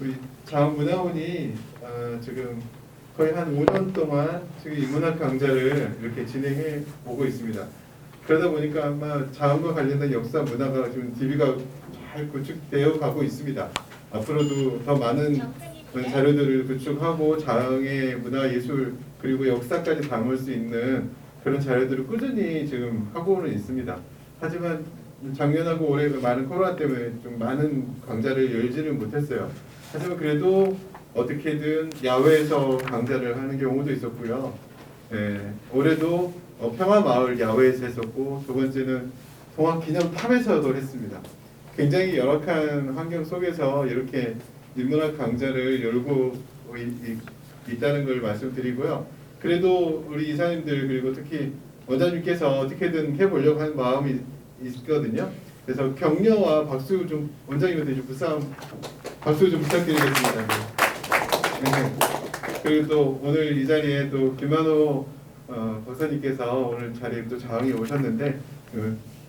우리 자원문화원이 지금 거의 한 5년 동안 지금 인문학 강좌를 이렇게 진행해 오고 있습니다. 그러다 보니까 아마 자원과 관련된 역사 문화가 지금 DB가 잘 구축되어 가고 있습니다. 앞으로도 더 많은 자료들을 구축하고 자원의 문화 예술 그리고 역사까지 담을 수 있는 그런 자료들을 꾸준히 지금 하고는 있습니다. 하지만 작년하고 올해 많은 코로나 때문에 좀 많은 강좌를 열지를 못했어요. 하지만 그래도 어떻게든 야외에서 강좌를 하는 경우도 있었고요. 올해도 평화마을 야외에서 했었고, 두 번째는 동학기념탑에서도 했습니다. 굉장히 열악한 환경 속에서 이렇게 인문학 강좌를 열고 있다는 걸 말씀드리고요. 그래도 우리 이사님들 그리고 특히 원장님께서 어떻게든 해보려고 하는 마음이 있거든요. 그래서 격려와 박수 좀 원장님한테 좀 박수 좀 부탁드리겠습니다. 네. 그리고 또 오늘 이 자리에 또 김만호 박사님께서 오늘 자리에 또 자왕에 오셨는데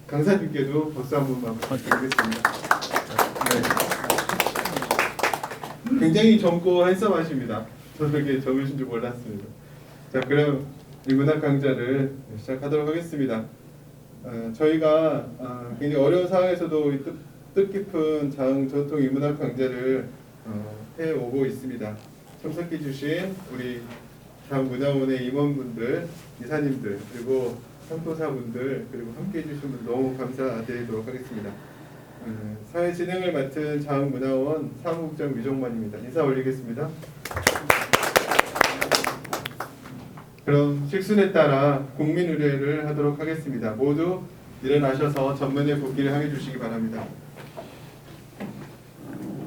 강사님께도 박수 한 번만 부탁드리겠습니다. 네. 굉장히 젊고 핸섬하십니다. 저도 그렇게 젊으신 줄 몰랐습니다. 자, 그럼 인문학 강좌를 시작하도록 하겠습니다. 저희가 굉장히 어려운 상황에서도 뜻깊은 자흥 전통 인문학 강좌를 해오고 있습니다. 참석해 주신 우리 자흥문화원의 임원분들, 이사님들, 그리고 상도사분들, 그리고 함께 해주신 분 너무 감사드리도록 하겠습니다. 사회 진행을 맡은 자흥문화원 사무국장 위종만입니다. 인사 올리겠습니다. 그럼 식순에 따라 국민의례를 하도록 하겠습니다. 모두 일어나셔서 전면에 국기를 향해 주시기 바랍니다.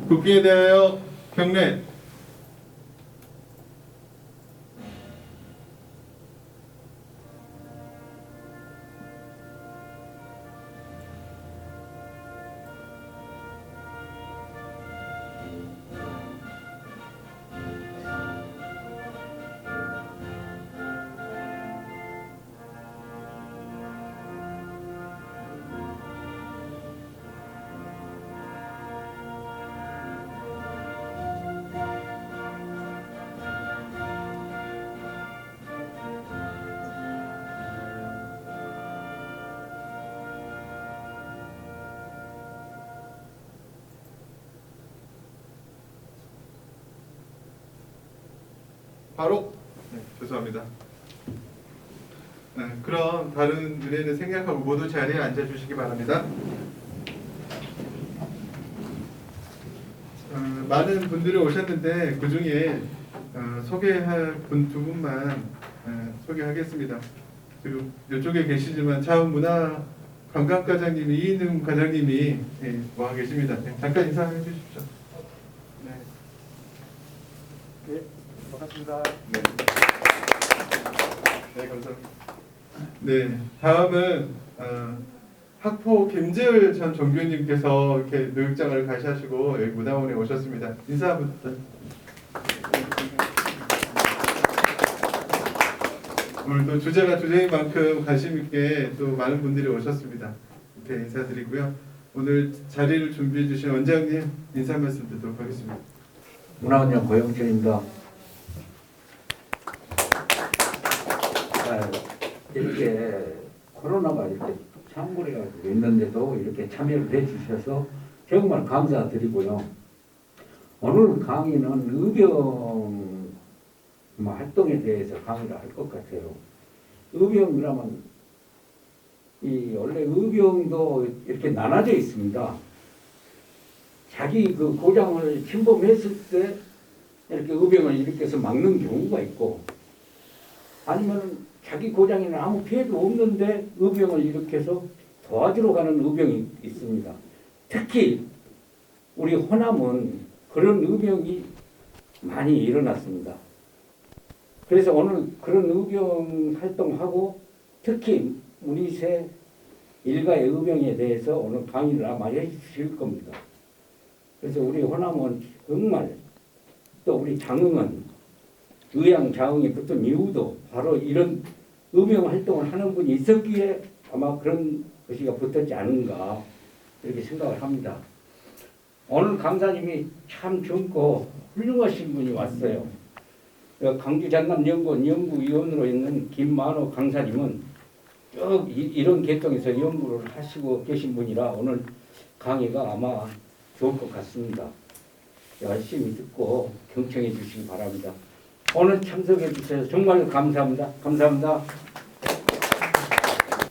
국기에 대하여 경례. 바로 죄송합니다. 그럼 다른 의뢰는 생략하고 모두 자리에 앉아주시기 바랍니다. 많은 분들이 오셨는데 그 중에 소개할 분 두 분만 소개하겠습니다. 그리고 이쪽에 계시지만 자원문화관광과장님이 이인웅 과장님이 와 계십니다. 잠깐 인사해 주십시오. 네. 반갑습니다. 네. 네, 감사합니다. 네, 다음은 학포 김재을 전 종교님께서 이렇게 교육장을 가시하시고 여기 문화원에 오셨습니다. 인사부터. 오늘도 주제가 주제인 만큼 관심 있게 또 많은 분들이 오셨습니다. 이렇게 인사드리고요. 오늘 자리를 준비해 주신 원장님 인사 말씀 드리도록 하겠습니다. 문화원장 고영철입니다. 이렇게 코로나가 이렇게 창궐해가 있는데도 이렇게 참여를 해주셔서 정말 감사드리고요. 오늘 강의는 의병 활동에 대해서 강의를 할 것 같아요. 의병이라면 원래 의병도 이렇게 나눠져 있습니다. 자기 그 고장을 침범했을 때 이렇게 의병을 일으켜서 막는 경우가 있고, 아니면 자기 고장에는 아무 피해도 없는데 의병을 일으켜서 도와주러 가는 의병이 있습니다. 특히 우리 호남은 그런 의병이 많이 일어났습니다. 그래서 오늘 그런 의병 활동하고 특히 문희세 일가의 의병에 대해서 오늘 강의를 아마 해주실 겁니다. 그래서 우리 호남은 정말, 또 우리 장흥은 의양 자흥이 붙은 이유도 바로 이런 의병 활동을 하는 분이 있었기에 아마 그런 것이 붙었지 않은가 이렇게 생각을 합니다. 오늘 강사님이 참 젊고 훌륭하신 분이 왔어요. 강주 전남연구원 연구위원으로 있는 김만호 강사님은 쭉 이런 계통에서 연구를 하시고 계신 분이라 오늘 강의가 아마 좋을 것 같습니다. 열심히 듣고 경청해 주시기 바랍니다. 오늘 참석해 주셔서 정말 감사합니다. 감사합니다.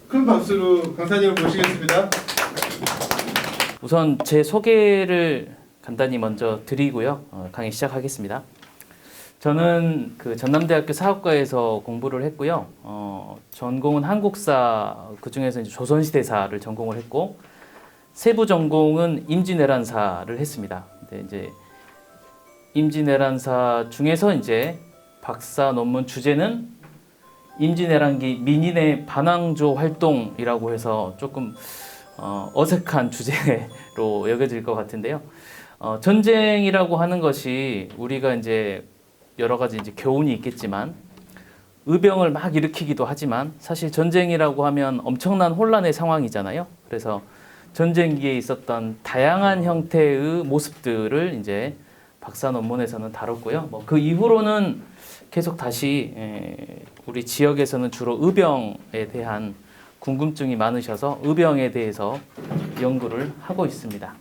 큰 박수로 강사님을 모시겠습니다. 우선 제 소개를 간단히 먼저 드리고요. 강의 시작하겠습니다. 저는 그 전남대학교 사학과에서 공부를 했고요. 전공은 한국사, 그 중에서 이제 조선시대사를 전공을 했고, 세부 전공은 임진왜란사를 했습니다. 근데 이제 임진왜란사 중에서 이제 박사 논문 주제는 임진왜란기 민인의 반왕조 활동이라고 해서 조금 어색한 주제로 여겨질 것 같은데요. 전쟁이라고 하는 것이 우리가 이제 여러 가지 이제 교훈이 있겠지만 의병을 막 일으키기도 하지만 사실 전쟁이라고 하면 엄청난 혼란의 상황이잖아요. 그래서 전쟁기에 있었던 다양한 형태의 모습들을 이제 박사 논문에서는 다뤘고요. 뭐 그 이후로는 계속 다시 우리 지역에서는 주로 의병에 대한 궁금증이 많으셔서 의병에 대해서 연구를 하고 있습니다.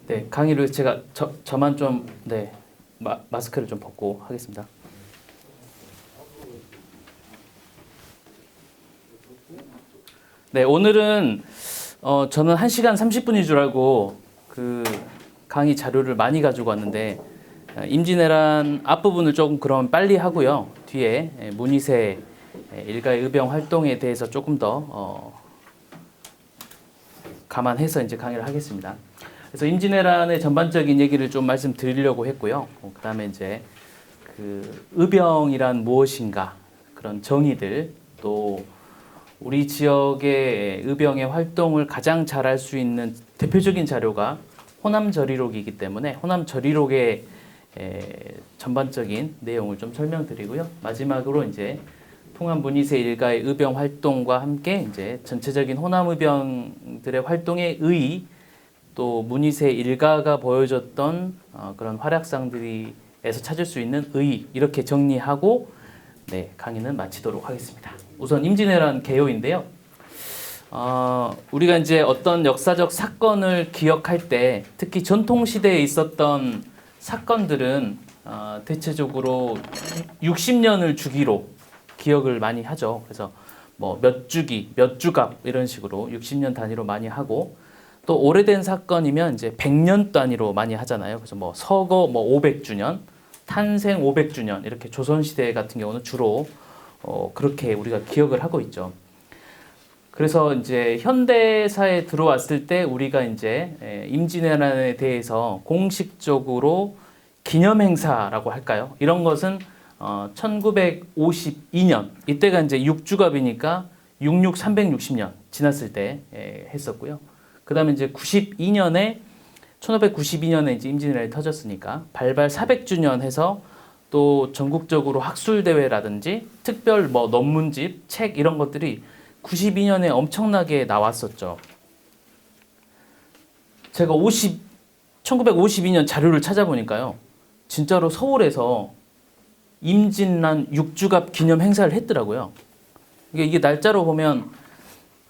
네, 강의를 제가 저만 좀 마스크를 좀 벗고 하겠습니다. 네, 오늘은 저는 1시간 30분인 줄 알고 그 강의 자료를 많이 가지고 왔는데 임진왜란 앞부분을 조금 그럼 빨리 하고요. 뒤에 문희세 일가의 의병 활동에 대해서 조금 더 감안해서 이제 강의를 하겠습니다. 그래서 임진왜란의 전반적인 얘기를 좀 말씀드리려고 했고요. 그다음에 이제 그 의병이란 무엇인가 그런 정의들 또 우리 지역의 의병의 활동을 가장 잘 알 수 있는 대표적인 자료가 호남저리록이기 때문에 호남저리록의 전반적인 내용을 좀 설명드리고요. 마지막으로 이제 통합 문희세 일가의 의병 활동과 함께 이제 전체적인 호남 의병들의 활동의 의의 또 문희세 일가가 보여줬던 그런 활약상들에서 찾을 수 있는 의의 이렇게 정리하고 네, 강의는 마치도록 하겠습니다. 우선 임진왜란 개요인데요. 우리가 이제 어떤 역사적 사건을 기억할 때 특히 전통시대에 있었던 사건들은 대체적으로 60년을 주기로 기억을 많이 하죠. 그래서 뭐 몇 주기, 몇 주갑 이런 식으로 60년 단위로 많이 하고 또 오래된 사건이면 이제 100년 단위로 많이 하잖아요. 그래서 뭐 서거 뭐 500주년, 탄생 500주년 이렇게 조선시대 같은 경우는 주로 그렇게 우리가 기억을 하고 있죠. 그래서 이제 현대사에 들어왔을 때 우리가 이제 임진왜란에 대해서 공식적으로 기념행사라고 할까요? 이런 것은 1952년 이때가 이제 6주갑이니까 360년 지났을 때 했었고요. 그다음에 이제 1592년에 이제 임진왜란이 터졌으니까 발발 400주년 해서 또 전국적으로 학술 대회라든지 특별 뭐 논문집, 책 이런 것들이 92년에 엄청나게 나왔었죠. 제가 1952년 자료를 찾아보니까요. 진짜로 서울에서 임진란 6주갑 기념 행사를 했더라고요. 이게 날짜로 보면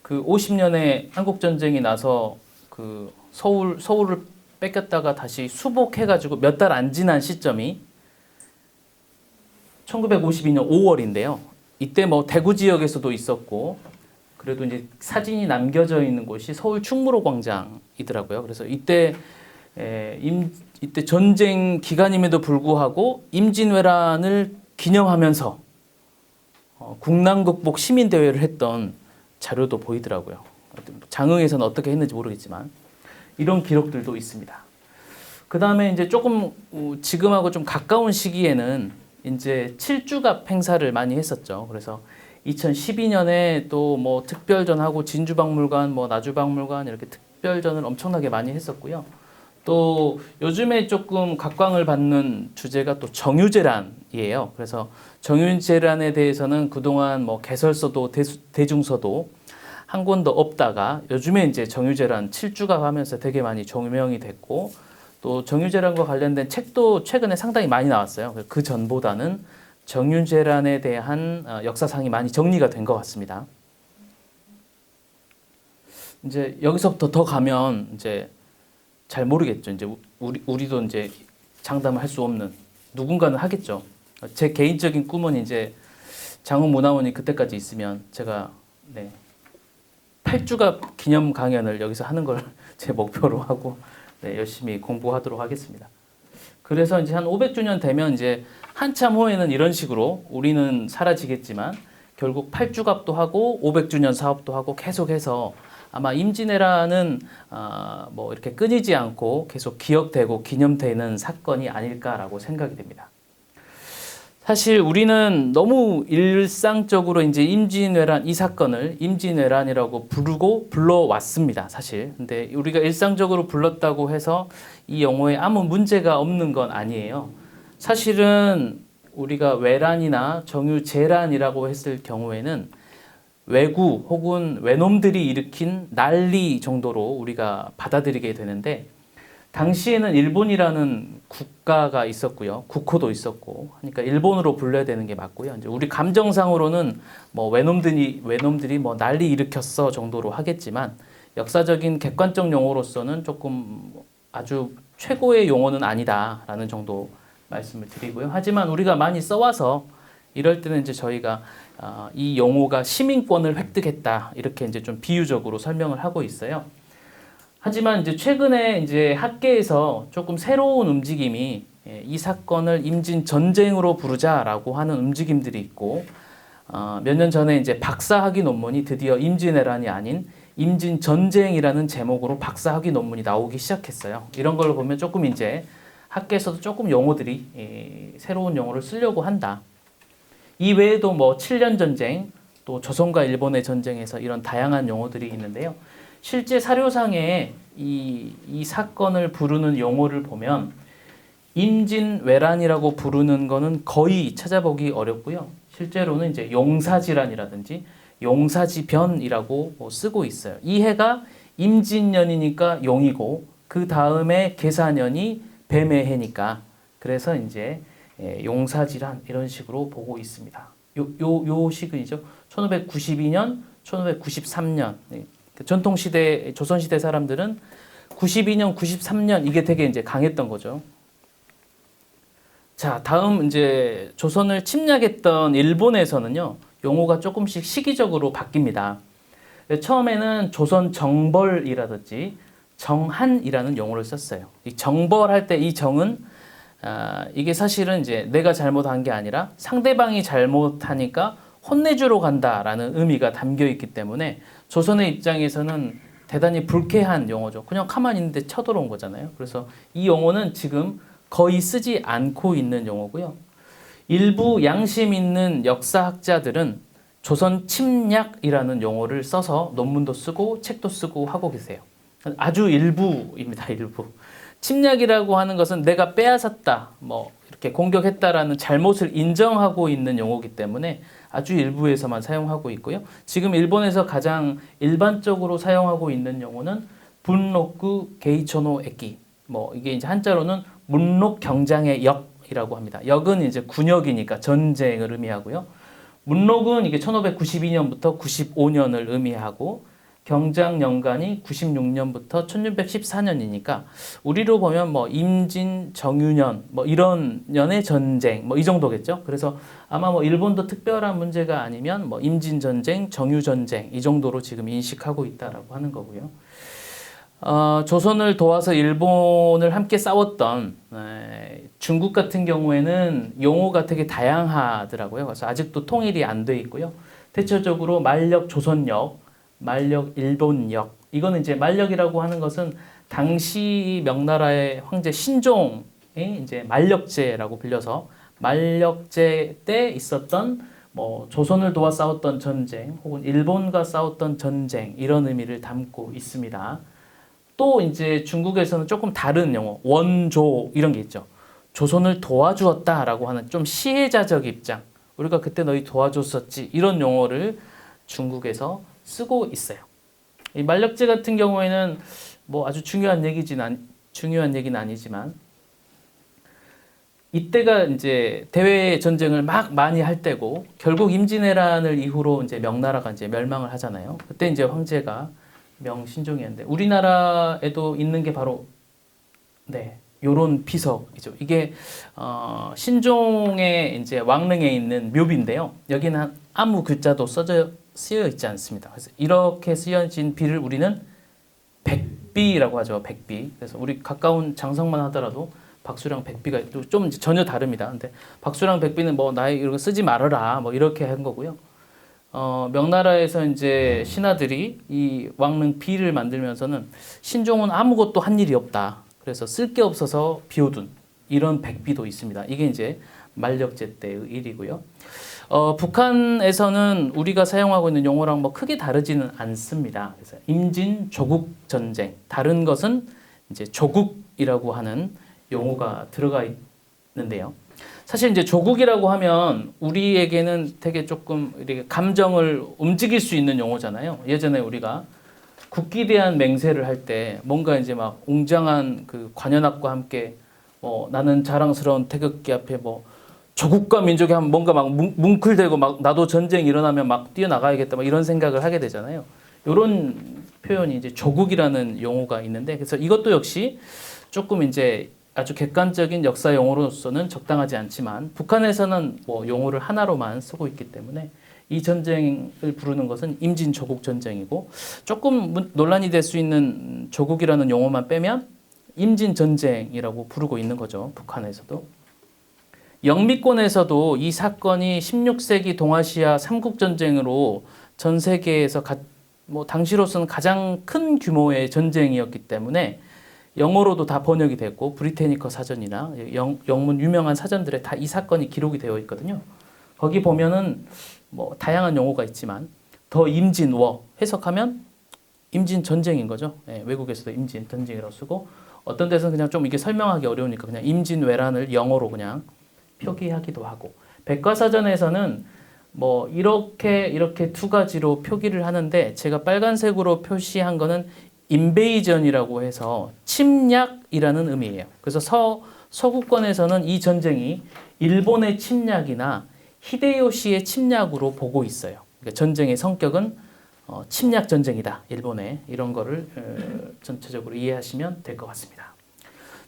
그 50년에 한국 전쟁이 나서 그 서울을 뺏겼다가 다시 수복해가지고 몇 달 안 지난 시점이 1952년 5월인데요. 이때 뭐 대구 지역에서도 있었고 그래도 이제 사진이 남겨져 있는 곳이 서울 충무로 광장이더라고요. 그래서 이때 전쟁 기간임에도 불구하고 임진왜란을 기념하면서 국난 극복 시민 대회를 했던 자료도 보이더라고요. 장흥에서는 어떻게 했는지 모르겠지만 이런 기록들도 있습니다. 그 다음에 이제 조금 지금하고 좀 가까운 시기에는 이제 7주갑 행사를 많이 했었죠. 그래서 2012년에 또 뭐 특별전하고 진주박물관, 뭐 나주박물관 이렇게 특별전을 엄청나게 많이 했었고요. 또 요즘에 조금 각광을 받는 주제가 또 정유재란이에요. 그래서 정유재란에 대해서는 그동안 뭐 개설서도 대중서도 한 권도 없다가 요즘에 이제 정유재란 7주가 하면서 되게 많이 조명이 됐고 또 정유재란과 관련된 책도 최근에 상당히 많이 나왔어요. 그 전보다는 정유재란에 대한 역사상이 많이 정리가 된 것 같습니다. 이제 여기서부터 더 가면 이제 잘 모르겠죠. 이제 우리도 이제 장담을 할 수 없는 누군가는 하겠죠. 제 개인적인 꿈은 이제 장흥문화원이 그때까지 있으면 제가 8주가 기념 강연을 여기서 하는 걸 제 목표로 하고 열심히 공부하도록 하겠습니다. 그래서 이제 한 500주년 되면 이제 한참 후에는 이런 식으로 우리는 사라지겠지만 결국 8주갑도 하고 500주년 사업도 하고 계속해서 아마 임진왜란은 뭐 이렇게 끊이지 않고 계속 기억되고 기념되는 사건이 아닐까라고 생각이 됩니다. 사실 우리는 너무 일상적으로 이제 임진왜란 이 사건을 임진왜란이라고 부르고 불러왔습니다. 사실. 근데 우리가 일상적으로 불렀다고 해서 이 용어에 아무 문제가 없는 건 아니에요. 사실은 우리가 왜란이나 정유재란이라고 했을 경우에는 왜구 혹은 외놈들이 일으킨 난리 정도로 우리가 받아들이게 되는데 당시에는 일본이라는 국가가 있었고요. 국호도 있었고. 그러니까 일본으로 불러야 되는 게 맞고요. 이제 우리 감정상으로는 뭐 외놈들이 뭐 난리 일으켰어 정도로 하겠지만 역사적인 객관적 용어로서는 조금 아주 최고의 용어는 아니다라는 정도 말씀을 드리고요. 하지만 우리가 많이 써와서 이럴 때는 이제 저희가 이 용어가 시민권을 획득했다 이렇게 이제 좀 비유적으로 설명을 하고 있어요. 하지만 이제 최근에 이제 학계에서 조금 새로운 움직임이 이 사건을 임진 전쟁으로 부르자라고 하는 움직임들이 있고 몇 년 전에 이제 박사학위 논문이 드디어 임진왜란이 아닌 임진 전쟁이라는 제목으로 박사학위 논문이 나오기 시작했어요. 이런 걸 보면 조금 이제 학계에서도 조금 용어들이 새로운 용어를 쓰려고 한다. 이 외에도 뭐 7년 전쟁, 또 조선과 일본의 전쟁에서 이런 다양한 용어들이 있는데요. 실제 사료상에 이 사건을 부르는 용어를 보면 임진왜란이라고 부르는 거는 거의 찾아보기 어렵고요. 실제로는 이제 용사질환이라든지 용사지변이라고 쓰고 있어요. 이 해가 임진년이니까 용이고 그 다음에 계사년이 뱀의 해니까 그래서 이제 용사질환 이런 식으로 보고 있습니다. 요 시근이죠. 1592년, 1593년. 전통시대, 조선시대 사람들은 92년, 93년 이게 되게 이제 강했던 거죠. 자, 다음 이제 조선을 침략했던 일본에서는요, 용어가 조금씩 시기적으로 바뀝니다. 처음에는 조선 정벌이라든지 정한이라는 용어를 썼어요. 이 정벌할 때 이 정은 이게 사실은 이제 내가 잘못한 게 아니라 상대방이 잘못하니까 혼내주러 간다라는 의미가 담겨 있기 때문에 조선의 입장에서는 대단히 불쾌한 용어죠. 그냥 가만히 있는데 쳐들어온 거잖아요. 그래서 이 용어는 지금 거의 쓰지 않고 있는 용어고요. 일부 양심 있는 역사학자들은 조선 침략이라는 용어를 써서 논문도 쓰고 책도 쓰고 하고 계세요. 아주 일부입니다. 일부. 침략이라고 하는 것은 내가 빼앗았다, 뭐 이렇게 공격했다라는 잘못을 인정하고 있는 용어이기 때문에 아주 일부에서만 사용하고 있고요. 지금 일본에서 가장 일반적으로 사용하고 있는 용어는 분로쿠 게이초노 에키. 뭐 이게 이제 한자로는 문록 경장의 역이라고 합니다. 역은 이제 군역이니까 전쟁을 의미하고요. 문록은 이게 1592년부터 95년을 의미하고 경장 연간이 96년부터 1614년이니까 우리로 보면 뭐 임진 정유년 뭐 이런 년의 전쟁 뭐 이 정도겠죠. 그래서 아마 뭐 일본도 특별한 문제가 아니면 뭐 임진 전쟁, 정유 전쟁 이 정도로 지금 인식하고 있다라고 하는 거고요. 조선을 도와서 일본을 함께 싸웠던 중국 같은 경우에는 용어가 되게 다양하더라고요. 그래서 아직도 통일이 안 돼 있고요. 대체적으로 만력 조선역, 만력 일본역. 이거는 이제 만력이라고 하는 것은 당시 명나라의 황제 신종의 이제 만력제라고 불려서 만력제 때 있었던 뭐 조선을 도와 싸웠던 전쟁 혹은 일본과 싸웠던 전쟁 이런 의미를 담고 있습니다. 또 이제 중국에서는 조금 다른 용어, 원조 이런 게 있죠. 조선을 도와주었다라고 하는 좀 시혜자적 입장. 우리가 그때 너희 도와줬었지 이런 용어를 중국에서 쓰고 있어요. 이 만력제 같은 경우에는 뭐 아주 중요한 얘기는 아니지만 이때가 이제 대외 전쟁을 막 많이 할 때고 결국 임진왜란을 이후로 이제 명나라가 이제 멸망을 하잖아요. 그때 이제 황제가 명신종이었는데 우리나라에도 있는 게 바로 요런 비석이죠. 이게 신종의 이제 왕릉에 있는 묘비인데요. 여기는 아무 글자도 쓰여 있지 않습니다. 그래서 이렇게 쓰여진 비를 우리는 백비라고 하죠. 백비. 그래서 우리 가까운 장성만 하더라도 박수랑 백비가 좀 전혀 다릅니다. 근데 박수랑 백비는 뭐 나의 이런 거 쓰지 말아라 뭐 이렇게 한 거고요. 명나라에서 이제 신하들이 이 왕릉 비를 만들면서는 신종은 아무것도 한 일이 없다. 그래서 쓸 게 없어서 비워둔 이런 백비도 있습니다. 이게 이제 만력제 때의 일이고요. 북한에서는 우리가 사용하고 있는 용어랑 뭐 크게 다르지는 않습니다. 그래서 임진 조국 전쟁. 다른 것은 이제 조국이라고 하는 용어가 들어가 있는데요. 사실 이제 조국이라고 하면 우리에게는 되게 조금 이렇게 감정을 움직일 수 있는 용어잖아요. 예전에 우리가 국기에 대한 맹세를 할 때 뭔가 이제 막 웅장한 그 관현악과 함께 나는 자랑스러운 태극기 앞에 뭐 조국과 민족이 하면 뭔가 막 뭉클대고 막 나도 전쟁 일어나면 막 뛰어나가야겠다 막 이런 생각을 하게 되잖아요. 이런 표현이 이제 조국이라는 용어가 있는데 그래서 이것도 역시 조금 이제 아주 객관적인 역사 용어로서는 적당하지 않지만 북한에서는 뭐 용어를 하나로만 쓰고 있기 때문에 이 전쟁을 부르는 것은 임진 조국 전쟁이고 조금 논란이 될 수 있는 조국이라는 용어만 빼면 임진 전쟁이라고 부르고 있는 거죠. 북한에서도. 영미권에서도 이 사건이 16세기 동아시아 삼국전쟁으로 전 세계에서 당시로서는 가장 큰 규모의 전쟁이었기 때문에 영어로도 다 번역이 됐고 브리테니커 사전이나 영문 유명한 사전들에 다 이 사건이 기록이 되어 있거든요. 거기 보면은 뭐 다양한 용어가 있지만 더 임진워 해석하면 임진 전쟁인 거죠. 외국에서도 임진 전쟁이라고 쓰고 어떤 데서는 그냥 좀 이게 설명하기 어려우니까 그냥 임진왜란을 영어로 그냥 표기하기도 하고 백과사전에서는 뭐 이렇게 두 가지로 표기를 하는데 제가 빨간색으로 표시한 거는 인베이전이라고 해서 침략이라는 의미예요. 그래서 서구권에서는 이 전쟁이 일본의 침략이나 히데요시의 침략으로 보고 있어요. 그러니까 전쟁의 성격은 침략 전쟁이다. 일본의 이런 거를 전체적으로 이해하시면 될 것 같습니다.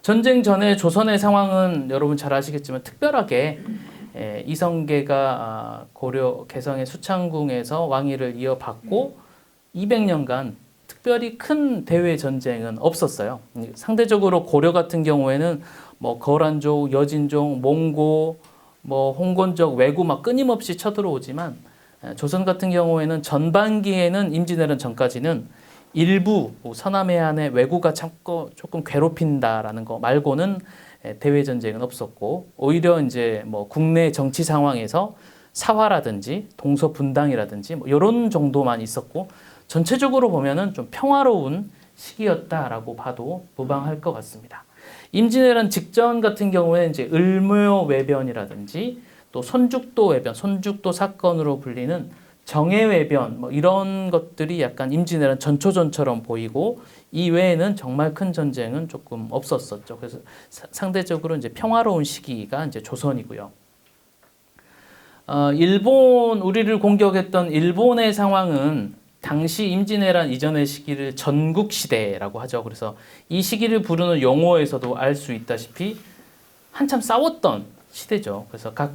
전쟁 전에 조선의 상황은 여러분 잘 아시겠지만 특별하게 이성계가 고려 개성의 수창궁에서 왕위를 이어받고 200년간 특별히 큰 대외 전쟁은 없었어요. 상대적으로 고려 같은 경우에는 뭐 거란족, 여진족, 몽고, 뭐 홍건적, 왜구 막 끊임없이 쳐들어오지만 조선 같은 경우에는 전반기에는 임진왜란 전까지는 일부 서남 해안의 왜구가 참고 조금 괴롭힌다라는 거 말고는 대외 전쟁은 없었고 오히려 이제 뭐 국내 정치 상황에서 사화라든지 동서 분당이라든지 뭐 이런 정도만 있었고 전체적으로 보면은 좀 평화로운 시기였다라고 봐도 무방할 것 같습니다. 임진왜란 직전 같은 경우에는 이제 을묘외변이라든지 또 손죽도 사건으로 불리는 정해외변 뭐 이런 것들이 약간 임진왜란 전초전처럼 보이고 이 외에는 정말 큰 전쟁은 조금 없었었죠. 그래서 상대적으로 이제 평화로운 시기가 이제 조선이고요. 우리를 공격했던 일본의 상황은 당시 임진왜란 이전의 시기를 전국시대라고 하죠. 그래서 이 시기를 부르는 용어에서도 알 수 있다시피 한참 싸웠던 시대죠. 그래서 각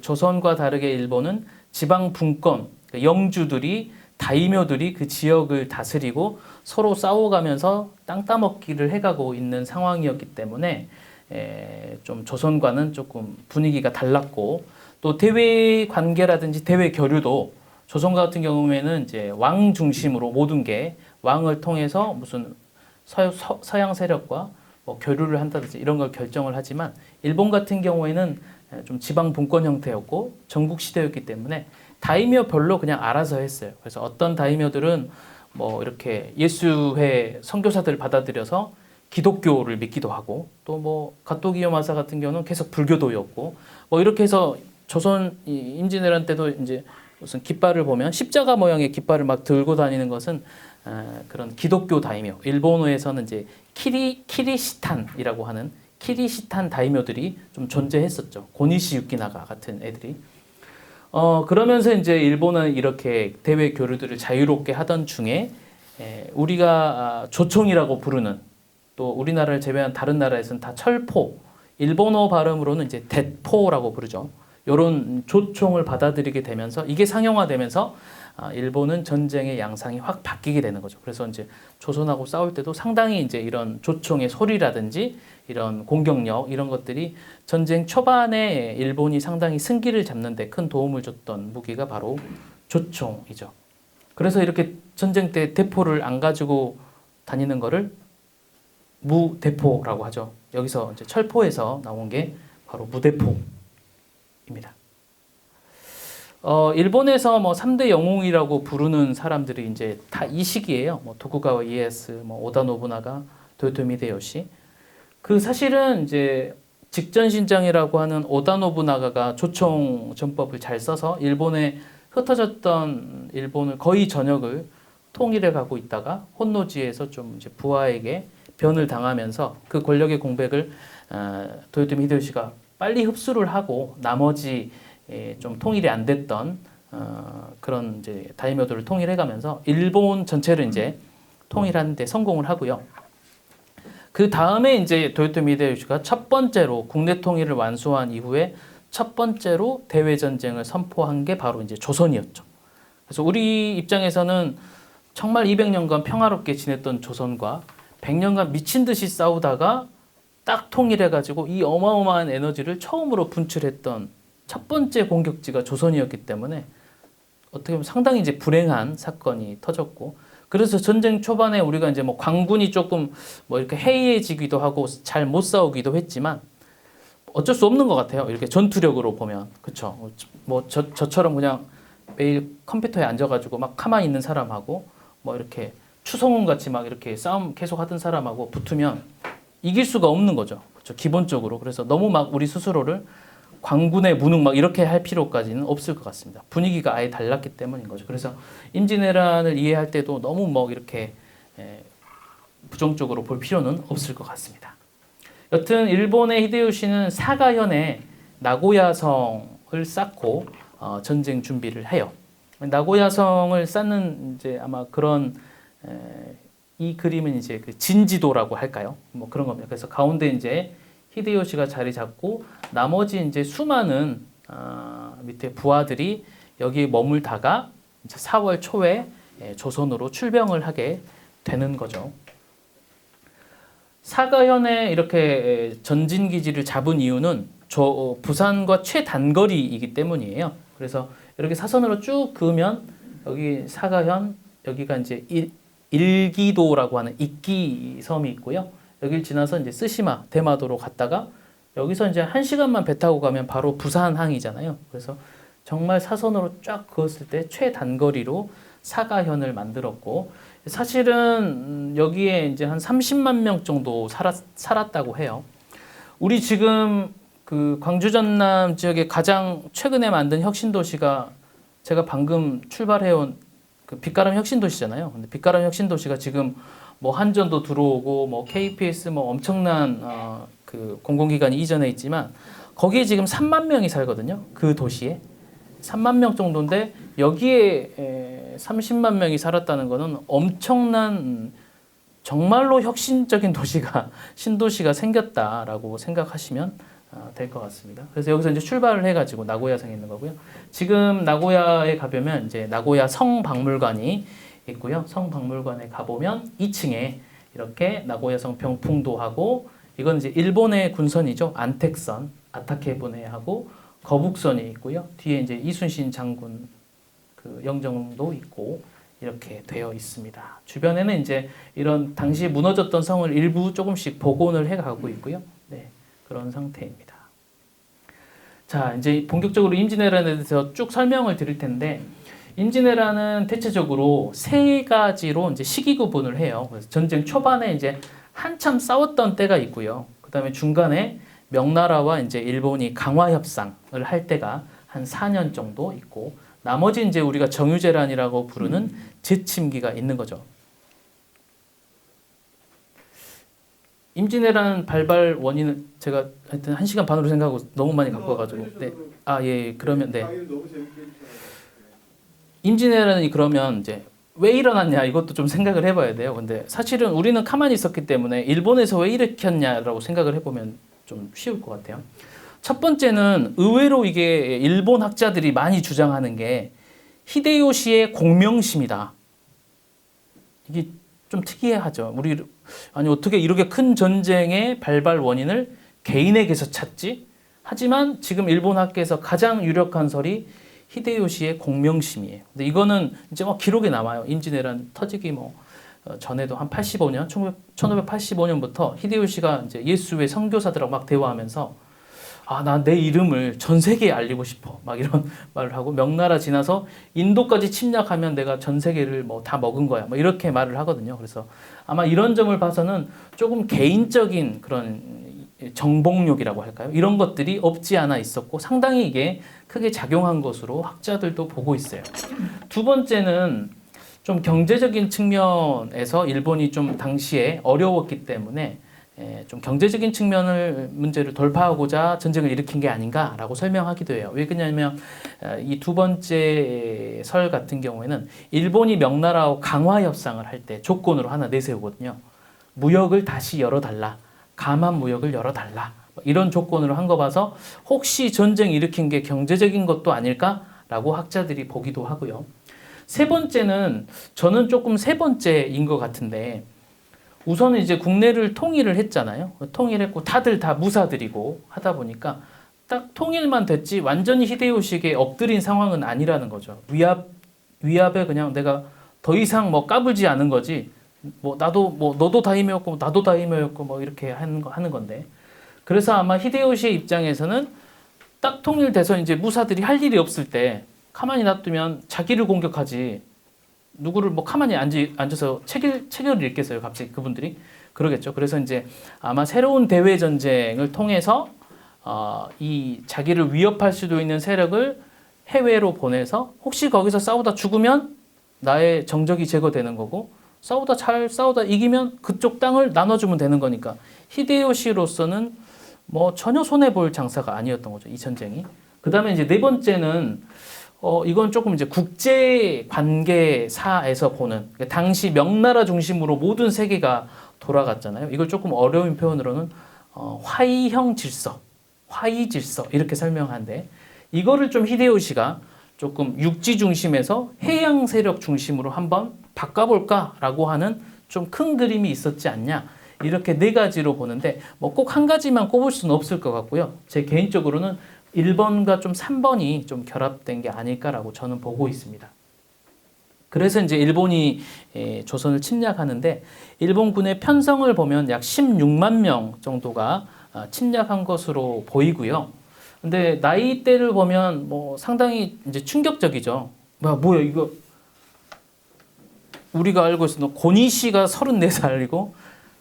조선과 다르게 일본은 지방 분권, 영주들이 다이묘들이 그 지역을 다스리고 서로 싸워가면서 땅 따먹기를 해가고 있는 상황이었기 때문에 좀 조선과는 조금 분위기가 달랐고 또 대외 관계라든지 대외 교류도 조선 같은 경우에는 이제 왕 중심으로 모든 게 왕을 통해서 무슨 서양 세력과 뭐 교류를 한다든지 이런 걸 결정을 하지만 일본 같은 경우에는 좀 지방 분권 형태였고 전국 시대였기 때문에 다이묘 별로 그냥 알아서 했어요. 그래서 어떤 다이묘들은 뭐 이렇게 예수회 선교사들을 받아들여서 기독교를 믿기도 하고 또 뭐 가토기요마사 같은 경우는 계속 불교도였고 뭐 이렇게 해서 조선 임진왜란 때도 이제 무슨 깃발을 보면 십자가 모양의 깃발을 막 들고 다니는 것은 그런 기독교 다이묘. 일본어에서는 이제 키리시탄이라고 하는 키리시탄 다이묘들이 좀 존재했었죠. 고니시 유키나가 같은 애들이. 그러면서 이제 일본은 이렇게 대외 교류들을 자유롭게 하던 중에 우리가 조총이라고 부르는 또 우리나라를 제외한 다른 나라에서는 다 철포, 일본어 발음으로는 이제 대포라고 부르죠. 이런 조총을 받아들이게 되면서 이게 상용화되면서 일본은 전쟁의 양상이 확 바뀌게 되는 거죠. 그래서 이제 조선하고 싸울 때도 상당히 이제 이런 조총의 소리라든지 이런 공격력 이런 것들이 전쟁 초반에 일본이 상당히 승기를 잡는 데 큰 도움을 줬던 무기가 바로 조총이죠. 그래서 이렇게 전쟁 때 대포를 안 가지고 다니는 거를 무대포라고 하죠. 여기서 이제 철포에서 나온 게 바로 무대포입니다. 일본에서 뭐 3대 영웅이라고 부르는 사람들이 이제 다 이 시기예요. 뭐 도쿠가와 이에야스, 뭐 오다 노부나가, 도요토미 히데요시. 그 사실은 이제 직전신장이라고 하는 오다 노부나가가 조총 전법을 잘 써서 일본에 흩어졌던 일본을 거의 전역을 통일해 가고 있다가 혼노지에서 좀 이제 부하에게 변을 당하면서 그 권력의 공백을 도요토미 히데요시가 빨리 흡수를 하고 나머지 좀 통일이 안 됐던 그런 이제 다이묘들을 통일해가면서 일본 전체를 이제 통일하는 데 성공을 하고요. 그 다음에 이제 도요토미 히데요시가 첫 번째로 국내 통일을 완수한 이후에 첫 번째로 대외 전쟁을 선포한 게 바로 이제 조선이었죠. 그래서 우리 입장에서는 정말 200년간 평화롭게 지냈던 조선과 100년간 미친 듯이 싸우다가 딱 통일해가지고 이 어마어마한 에너지를 처음으로 분출했던 첫 번째 공격지가 조선이었기 때문에 어떻게 보면 상당히 이제 불행한 사건이 터졌고, 그래서 전쟁 초반에 우리가 이제 뭐 광군이 조금 뭐 이렇게 해이해지기도 하고 잘 못 싸우기도 했지만 어쩔 수 없는 것 같아요. 이렇게 전투력으로 보면. 그쵸. 뭐 저처럼 그냥 매일 컴퓨터에 앉아가지고 막 가만히 있는 사람하고 뭐 이렇게 추성훈 같이 막 이렇게 싸움 계속 하던 사람하고 붙으면 이길 수가 없는 거죠. 그쵸. 기본적으로. 그래서 너무 막 우리 스스로를 광군의 무능 막 이렇게 할 필요까지는 없을 것 같습니다. 분위기가 아예 달랐기 때문인 거죠. 그래서 임진왜란을 이해할 때도 너무 뭐 이렇게 부정적으로 볼 필요는 없을 것 같습니다. 여튼 일본의 히데요시는 사가현에 나고야성을 쌓고 전쟁 준비를 해요. 나고야성을 쌓는 이제 아마 그런 이 그림은 이제 그 진지도라고 할까요? 뭐 그런 겁니다. 그래서 가운데 이제 히데요시가 자리 잡고 나머지 이제 수많은 밑에 부하들이 여기 머물다가 이제 4월 초에 조선으로 출병을 하게 되는 거죠. 사가현에 이렇게 전진 기지를 잡은 이유는 부산과 최단거리이기 때문이에요. 그래서 이렇게 사선으로 쭉 그으면 여기 사가현, 여기가 이제 일기도라고 하는 이끼 섬이 있고요. 여기를 지나서 이제 쓰시마, 대마도로 갔다가 여기서 이제 1시간만 배 타고 가면 바로 부산항이잖아요. 그래서 정말 사선으로 쫙 그었을 때 최단거리로 사가현을 만들었고, 사실은 여기에 이제 한 30만 명 정도 살았다고 해요. 우리 지금 그 광주 전남 지역에 가장 최근에 만든 혁신도시가 제가 방금 출발해온 그 빛가람 혁신도시잖아요. 근데 빛가람 혁신도시가 지금 뭐 한전도 들어오고 뭐 KPS 뭐 엄청난 그 공공기관이 이전해 있지만 거기에 지금 3만 명이 살거든요. 그 도시에 3만 명 정도인데 여기에 30만 명이 살았다는 거는 엄청난 정말로 혁신적인 도시가 신도시가 생겼다라고 생각하시면 될 것 같습니다. 그래서 여기서 이제 출발을 해가지고 나고야성에 있는 거고요. 지금 나고야에 가보면 이제 나고야 성박물관이 있고요. 성박물관에 가보면 2층에 이렇게 나고야성 병풍도하고 이건 이제 일본의 군선이죠. 안택선, 아타케부네하고 거북선이 있고요. 뒤에 이제 이순신 장군 그 영정도 있고 이렇게 되어 있습니다. 주변에는 이제 이런 당시 무너졌던 성을 일부 조금씩 복원을 해가고 있고요. 네, 그런 상태입니다. 자, 이제 본격적으로 임진왜란에 대해서 쭉 설명을 드릴 텐데, 임진왜란은 대체적으로 세 가지로 이제 시기 구분을 해요. 그래서 전쟁 초반에 이제 한참 싸웠던 때가 있고요. 그다음에 중간에 명나라와 이제 일본이 강화 협상을 할 때가 한 4년 정도 있고, 나머지 이제 우리가 정유재란이라고 부르는 재침기가 있는 거죠. 임진왜란 발발 원인은 제가 하여튼 1시간 반으로 생각하고 너무 많이 갖고 와가지고 네. 예, 그러면 네. 강의를 너무 재밌게 해주셔서. 임진왜란이 그러면 이제 왜 일어났냐 이것도 좀 생각을 해봐야 돼요. 근데 사실은 우리는 가만히 있었기 때문에 일본에서 왜 일으켰냐라고 생각을 해보면 좀 쉬울 것 같아요. 첫 번째는 의외로 이게 일본 학자들이 많이 주장하는 게 히데요시의 공명심이다. 이게 좀 특이하죠. 아니 어떻게 이렇게 큰 전쟁의 발발 원인을 개인에게서 찾지? 하지만 지금 일본 학계에서 가장 유력한 설이 히데요시의 공명심이에요. 근데 이거는 이제 막 기록에 남아요. 임진왜란 터지기 전에도 한 85년, 1585년부터 히데요시가 이제 예수의 선교사들하고 막 대화하면서 나 내 이름을 전 세계에 알리고 싶어. 막 이런 말을 하고 명나라 지나서 인도까지 침략하면 내가 전 세계를 다 먹은 거야. 뭐 이렇게 말을 하거든요. 그래서 아마 이런 점을 봐서는 조금 개인적인 그런 정복욕이라고 할까요? 이런 것들이 없지 않아 있었고 상당히 이게 크게 작용한 것으로 학자들도 보고 있어요. 두 번째는 좀 경제적인 측면에서 일본이 좀 당시에 어려웠기 때문에 좀 경제적인 문제를 돌파하고자 전쟁을 일으킨 게 아닌가라고 설명하기도 해요. 왜 그러냐면 이 두 번째 설 같은 경우에는 일본이 명나라와 강화 협상을 할 때 조건으로 하나 내세우거든요. 무역을 다시 열어달라. 감한 무역을 열어달라. 이런 조건으로 한 거 봐서 혹시 전쟁 일으킨 게 경제적인 것도 아닐까라고 학자들이 보기도 하고요. 세 번째는 저는 조금 세 번째인 것 같은데 우선은 이제 국내를 통일을 했잖아요. 통일했고 다들 다 무사들이고 하다 보니까 딱 통일만 됐지 완전히 히데요시에게 엎드린 상황은 아니라는 거죠. 위압에 그냥 내가 더 이상 까불지 않은 거지. 너도 다이메였고 나도 다이메였고 이렇게 하는 건데. 그래서 아마 히데요시의 입장에서는 딱 통일돼서 이제 무사들이 할 일이 없을 때 가만히 놔두면 자기를 공격하지. 누구를 가만히 앉아서 책을 읽겠어요, 갑자기 그분들이? 그러겠죠. 그래서 이제 아마 새로운 대외 전쟁을 통해서 이 자기를 위협할 수도 있는 세력을 해외로 보내서 혹시 거기서 싸우다 죽으면 나의 정적이 제거되는 거고 잘 싸우다 이기면 그쪽 땅을 나눠주면 되는 거니까 히데요시로서는 전혀 손해볼 장사가 아니었던 거죠, 이 전쟁이. 그 다음에 이제 네 번째는 이건 조금 이제 국제 관계사에서 보는 당시 명나라 중심으로 모든 세계가 돌아갔잖아요. 이걸 조금 어려운 표현으로는 화이형 질서, 화이 질서 이렇게 설명하는데 이거를 좀 히데요시가 조금 육지 중심에서 해양 세력 중심으로 한번 바꿔볼까라고 하는 좀 큰 그림이 있었지 않냐. 이렇게 네 가지로 보는데 꼭 한 가지만 꼽을 수는 없을 것 같고요. 제 개인적으로는 1번과 좀 3번이 좀 결합된 게 아닐까라고 저는 보고 있습니다. 그래서 이제 일본이 조선을 침략하는데 일본군의 편성을 보면 약 16만 명 정도가 침략한 것으로 보이고요. 근데 나이대를 보면 상당히 이제 충격적이죠. 뭐야 이거 우리가 알고 있는 고니시가 34살이고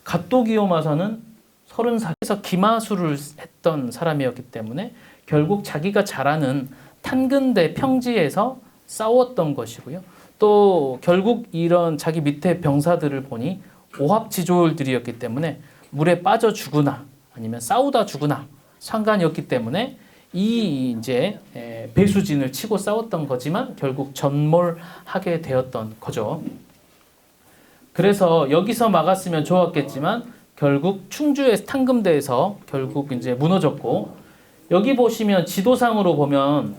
갓도기요마사는 30살에서 기마수를 했던 사람이었기 때문에 결국 자기가 잘하는 탄근대 평지에서 싸웠던 것이고요. 또 결국 이런 자기 밑에 병사들을 보니 오합지졸들이었기 때문에 물에 빠져 죽으나 아니면 싸우다 죽으나 상관이 없기 때문에 이제 배수진을 치고 싸웠던 거지만 결국 전몰하게 되었던 거죠. 그래서 여기서 막았으면 좋았겠지만 결국 충주의 탄금대에서 결국 이제 무너졌고 여기 보시면 지도상으로 보면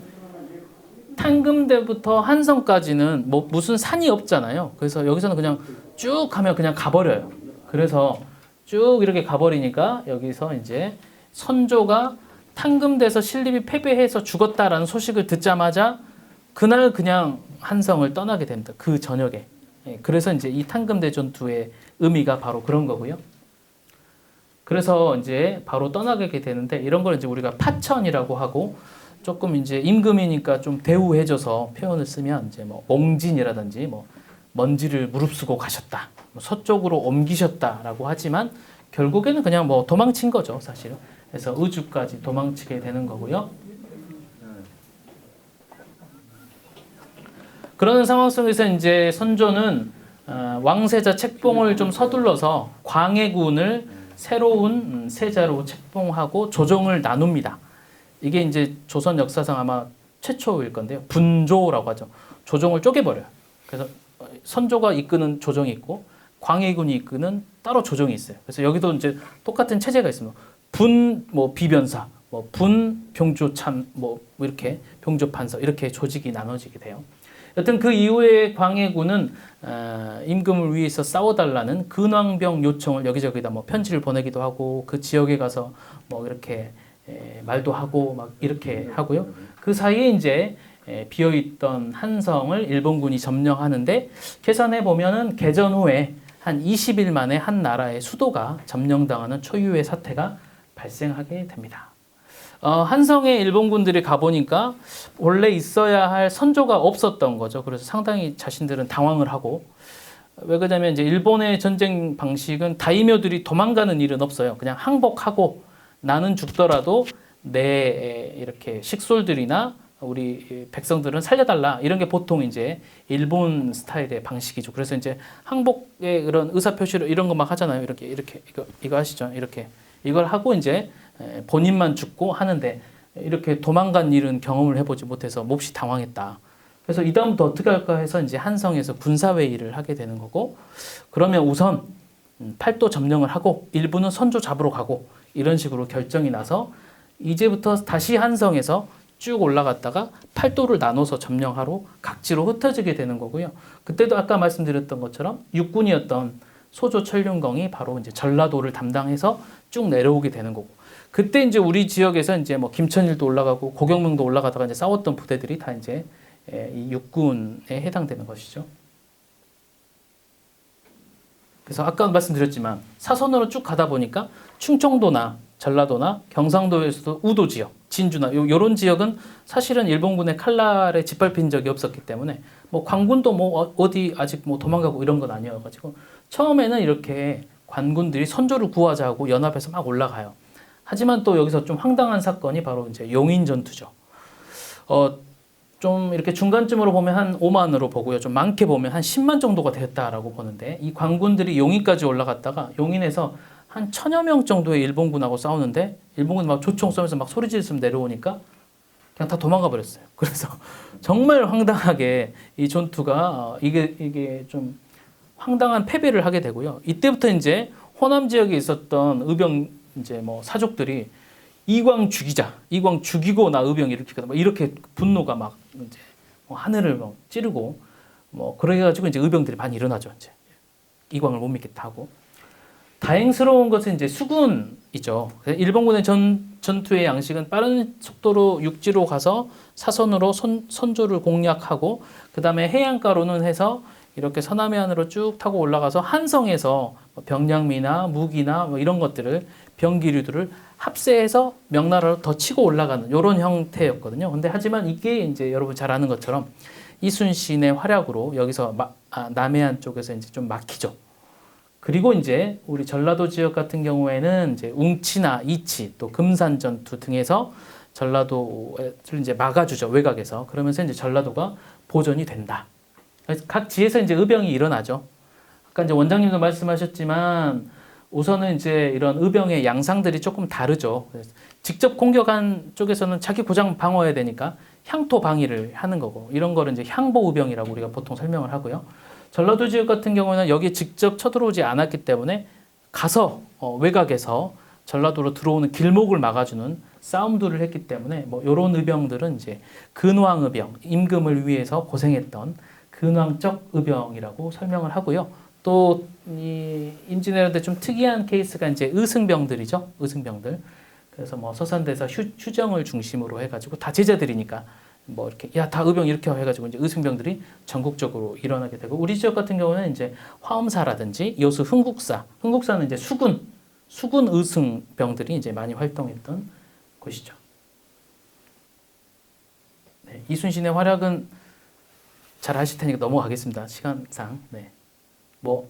탄금대부터 한성까지는 무슨 산이 없잖아요. 그래서 여기서는 그냥 쭉 가면 그냥 가버려요. 그래서 쭉 이렇게 가버리니까 여기서 이제 선조가 탄금대에서 신립이 패배해서 죽었다라는 소식을 듣자마자 그날 그냥 한성을 떠나게 됩니다. 그 저녁에. 그래서 이제 이 탄금대 전투의 의미가 바로 그런 거고요. 그래서 이제 바로 떠나게 되는데 이런 걸 이제 우리가 파천이라고 하고 조금 이제 임금이니까 좀 대우해줘서 표현을 쓰면 이제 몽진이라든지 먼지를 무릅쓰고 가셨다, 서쪽으로 옮기셨다라고 하지만 결국에는 그냥 도망친 거죠, 사실은. 그래서 의주까지 도망치게 되는 거고요. 그런 상황 속에서 이제 선조는 왕세자 책봉을 좀 서둘러서 광해군을 새로운 세자로 책봉하고 조정을 나눕니다. 이게 이제 조선 역사상 아마 최초일 건데요. 분조라고 하죠. 조정을 쪼개버려요. 그래서 선조가 이끄는 조정이 있고 광해군이 이끄는 따로 조정이 있어요. 그래서 여기도 이제 똑같은 체제가 있습니다. 분 뭐 비변사, 뭐 분 병조참 뭐 이렇게 병조판서 이렇게 조직이 나눠지게 돼요. 여튼 그 이후에 광해군은 임금을 위해서 싸워달라는 근왕병 요청을 여기저기다 뭐 편지를 보내기도 하고 그 지역에 가서 뭐 이렇게 말도 하고 막 이렇게 하고요. 그 사이에 이제 비어있던 한성을 일본군이 점령하는데 계산해 보면은 개전 후에 한 20일 만에 한 나라의 수도가 점령당하는 초유의 사태가 발생하게 됩니다. 한성에 일본군들이 가보니까 원래 있어야 할 선조가 없었던 거죠. 그래서 상당히 자신들은 당황을 하고 왜 그러냐면 이제 일본의 전쟁 방식은 다이묘들이 도망가는 일은 없어요. 그냥 항복하고 나는 죽더라도 내 이렇게 식솔들이나 우리 백성들은 살려달라 이런 게 보통 이제 일본 스타일의 방식이죠. 그래서 이제 항복의 그런 의사 표시를 이런 거 막 하잖아요. 이렇게 이거 아시죠? 이렇게 이걸 하고 이제 본인만 죽고 하는데 이렇게 도망간 일은 경험을 해보지 못해서 몹시 당황했다. 그래서 이 다음부터 어떻게 할까 해서 이제 한성에서 군사회의를 하게 되는 거고 그러면 우선 팔도 점령을 하고 일부는 선조 잡으러 가고 이런 식으로 결정이 나서 이제부터 다시 한성에서 쭉 올라갔다가 팔도를 나눠서 점령하러 각지로 흩어지게 되는 거고요. 그때도 아까 말씀드렸던 것처럼 육군이었던 소조 천륜공이 바로 이제 전라도를 담당해서 쭉 내려오게 되는 거고. 그때 이제 우리 지역에서 이제 뭐 김천일도 올라가고 고경명도 올라가다가 이제 싸웠던 부대들이 다 이제 이 육군에 해당되는 것이죠. 그래서 아까 말씀드렸지만 사선으로 쭉 가다 보니까 충청도나 전라도나 경상도에서도 우도 지역, 진주나 요런 지역은 사실은 일본군의 칼날에 짓밟힌 적이 없었기 때문에 뭐 관군도 뭐 어디 아직 뭐 도망가고 이런 건 아니어가지고 처음에는 이렇게 관군들이 선조를 구하자고 연합해서 막 올라가요. 하지만 또 여기서 좀 황당한 사건이 바로 이제 용인 전투죠. 좀 이렇게 중간쯤으로 보면 한 5만으로 보고요. 좀 많게 보면 한 10만 정도가 되었다라고 보는데 이 관군들이 용인까지 올라갔다가 용인에서 한 1000여 명 정도의 일본군하고 싸우는데 일본군이 막 조총 쏘면서 막 소리 지르면서 내려오니까 그냥 다 도망가 버렸어요. 그래서 정말 황당하게 이 전투가 이게 좀 황당한 패배를 하게 되고요. 이때부터 이제 호남 지역에 있었던 의병 이제 뭐 사족들이 이광 죽이자, 이광 죽이고 나 의병 일으키거나 뭐 이렇게 분노가 막 이제 뭐 하늘을 막 찌르고 뭐 그래 가지고 이제 의병들이 많이 일어나죠. 이제 이광을 못 믿겠다 하고. 다행스러운 것은 이제 수군이죠. 일본군의 전투의 양식은 빠른 속도로 육지로 가서 사선으로 선조를 공략하고 그 다음에 해안가로는 해서 이렇게 서남해안으로 쭉 타고 올라가서 한성에서 병량미나 무기나 뭐 이런 것들을 병기류들을 합세해서 명나라로 더 치고 올라가는 이런 형태였거든요. 근데 하지만 이게 이제 여러분 잘 아는 것처럼 이순신의 활약으로 여기서 남해안 쪽에서 이제 좀 막히죠. 그리고 이제 우리 전라도 지역 같은 경우에는 이제 웅치나 이치 또 금산 전투 등에서 전라도를 이제 막아주죠. 외곽에서. 그러면서 이제 전라도가 보존이 된다. 각 지에서 이제 의병이 일어나죠. 아까 이제 원장님도 말씀하셨지만 우선은 이제 이런 의병의 양상들이 조금 다르죠. 직접 공격한 쪽에서는 자기 고장 방어해야 되니까 향토 방위를 하는 거고 이런 거를 이제 향보 의병이라고 우리가 보통 설명을 하고요. 전라도 지역 같은 경우는 여기에 직접 쳐들어오지 않았기 때문에 가서 외곽에서 전라도로 들어오는 길목을 막아주는 싸움들을 했기 때문에 뭐 이런 의병들은 이제 근왕 의병, 임금을 위해서 고생했던 근왕적 의병이라고 설명을 하고요. 또 이 임진왜란 좀 특이한 케이스가 이제 의승병들이죠. 의승병들. 그래서 뭐 서산대사 휴정을 중심으로 해가지고 다 제자들이니까 뭐 이렇게 야 다 의병 이렇게 해가지고 이제 의승병들이 전국적으로 일어나게 되고 우리 지역 같은 경우는 이제 화엄사라든지 여수 흥국사는 이제 수군 의승병들이 이제 많이 활동했던 곳이죠. 네, 이순신의 활약은 잘 아실 테니까 넘어가겠습니다. 시간상. 네. 뭐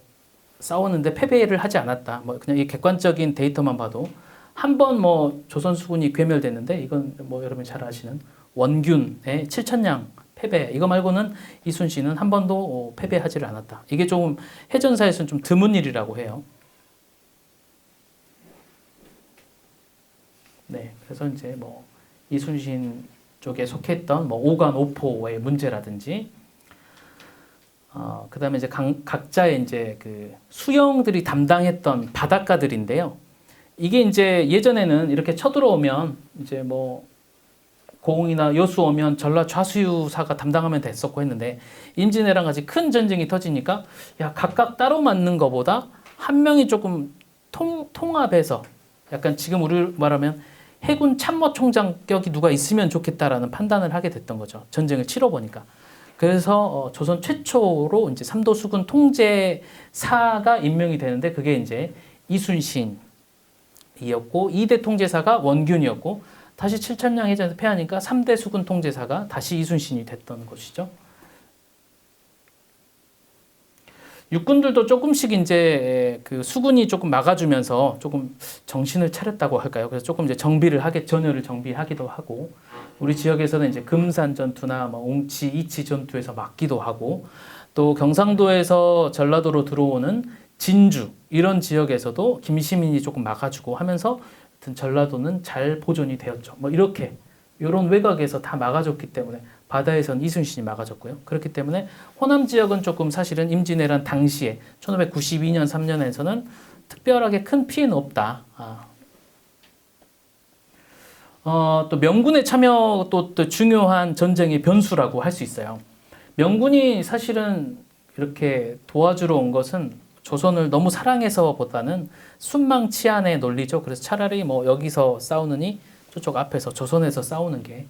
싸웠는데 패배를 하지 않았다. 뭐 그냥 이 객관적인 데이터만 봐도 한 번 뭐 조선 수군이 괴멸됐는데 이건 뭐 여러분 잘 아시는 원균의 7,000량 패배. 이거 말고는 이순신은 한 번도 패배하지를 않았다. 이게 좀 해전사에서는 좀 드문 일이라고 해요. 네, 그래서 이제 뭐 이순신 쪽에 속했던 뭐 오간 오포의 문제라든지, 그다음에 이제 각자의 이제 그 수영들이 담당했던 바닷가들인데요. 이게 이제 예전에는 이렇게 쳐들어오면 이제 뭐 고흥이나 여수 오면 전라 좌수유사가 담당하면 됐었고 했는데, 임진왜란 같이 큰 전쟁이 터지니까 야 각각 따로 맞는 것보다 한 명이 조금 통합해서, 약간 지금 우리 말하면 해군 참모총장격이 누가 있으면 좋겠다라는 판단을 하게 됐던 거죠. 전쟁을 치러 보니까. 그래서 조선 최초로 이제 삼도 수군 통제사가 임명이 되는데, 그게 이제 이순신이었고 2대 통제사가 원균이었고, 다시 칠천량 해전에서 패하니까 3대 수군 통제사가 다시 이순신이 됐던 것이죠. 육군들도 조금씩 이제 그 수군이 조금 막아주면서 조금 정신을 차렸다고 할까요? 그래서 조금 이제 전열을 정비하기도 하고, 우리 지역에서는 이제 금산 전투나 뭐 옹치, 이치 전투에서 막기도 하고, 또 경상도에서 전라도로 들어오는 진주 이런 지역에서도 김시민이 조금 막아주고 하면서 하여튼 전라도는 잘 보존이 되었죠. 뭐 이렇게 이런 외곽에서 다 막아줬기 때문에, 바다에서는 이순신이 막아줬고요. 그렇기 때문에 호남 지역은 조금 사실은 임진왜란 당시에 1592년 3년에서는 특별하게 큰 피해는 없다. 또 명군의 참여 또 중요한 전쟁의 변수라고 할 수 있어요. 명군이 사실은 이렇게 도와주러 온 것은 조선을 너무 사랑해서보다는 순망치안의 논리죠. 그래서 차라리 뭐 여기서 싸우느니 저쪽 앞에서 조선에서 싸우는 게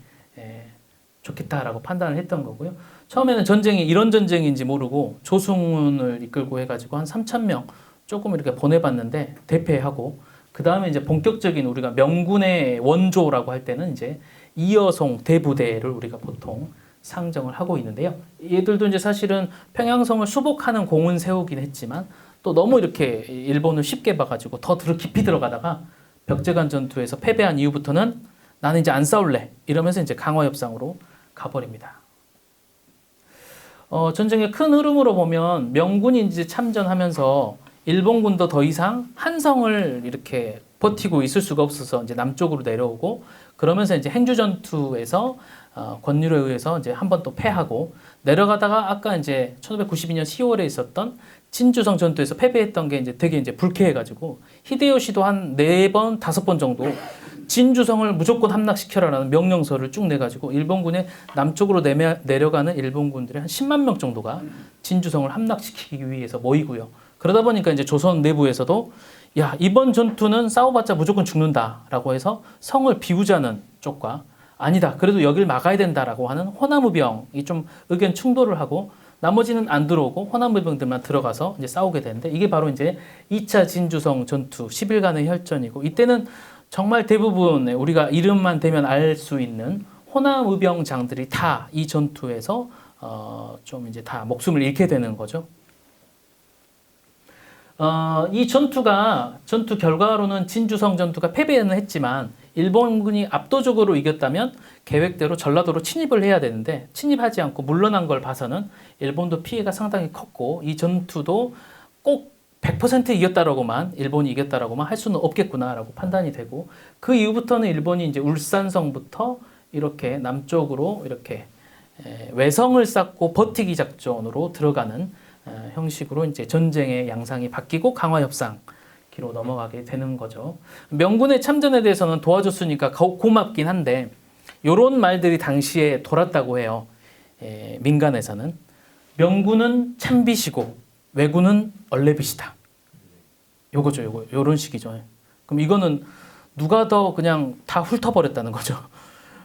좋겠다라고 판단을 했던 거고요. 처음에는 전쟁이 이런 전쟁인지 모르고 조승훈을 이끌고 해가지고 한 3,000명 조금 이렇게 보내봤는데 대패하고, 그 다음에 이제 본격적인 우리가 명군의 원조라고 할 때는 이제 이여송 대부대를 우리가 보통 상정을 하고 있는데요. 얘들도 이제 사실은 평양성을 수복하는 공은 세우긴 했지만 또 너무 이렇게 일본을 쉽게 봐가지고 더 깊이 들어가다가 벽제관 전투에서 패배한 이후부터는 나는 이제 안 싸울래 이러면서 이제 강화협상으로 가버립니다. 전쟁의 큰 흐름으로 보면 명군이 이제 참전하면서 일본군도 더 이상 한성을 이렇게 버티고 있을 수가 없어서 이제 남쪽으로 내려오고, 그러면서 이제 행주전투에서 권율에 의해서 이제 한 번 또 패하고, 내려가다가 아까 이제 1592년 10월에 있었던 진주성 전투에서 패배했던 게 이제 되게 이제 불쾌해가지고 히데요시도 한 4번, 5번 정도 진주성을 무조건 함락시켜라라는 명령서를 쭉 내가지고 일본군의 남쪽으로 내려가는 일본군들이 한 10만 명 정도가 진주성을 함락시키기 위해서 모이고요. 그러다 보니까 이제 조선 내부에서도 야, 이번 전투는 싸워봤자 무조건 죽는다라고 해서 성을 비우자는 쪽과, 아니다, 그래도 여길 막아야 된다라고 하는 호남의병이 좀 의견 충돌을 하고, 나머지는 안 들어오고 호남의병들만 들어가서 이제 싸우게 되는데, 이게 바로 이제 2차 진주성 전투 10일간의 혈전이고, 이때는 정말 대부분의 우리가 이름만 대면 알 수 있는 호남의병장들이 다 이 전투에서 좀 이제 다 목숨을 잃게 되는 거죠. 이 전투 결과로는 진주성 전투가 패배는 했지만 일본군이 압도적으로 이겼다면 계획대로 전라도로 침입을 해야 되는데, 침입하지 않고 물러난 걸 봐서는 일본도 피해가 상당히 컸고, 이 전투도 꼭 100% 이겼다라고만, 일본이 이겼다라고만 할 수는 없겠구나라고 판단이 되고, 그 이후부터는 일본이 이제 울산성부터 이렇게 남쪽으로 이렇게 외성을 쌓고 버티기 작전으로 들어가는 형식으로 이제 전쟁의 양상이 바뀌고 강화협상기로 넘어가게 되는 거죠. 명군의 참전에 대해서는 도와줬으니까 고맙긴 한데, 이런 말들이 당시에 돌았다고 해요. 민간에서는 명군은 참비시고 왜군은 얼레빗이다. 요거죠, 요런 식이죠. 그럼 이거는 누가 더 그냥 다 훑어버렸다는 거죠.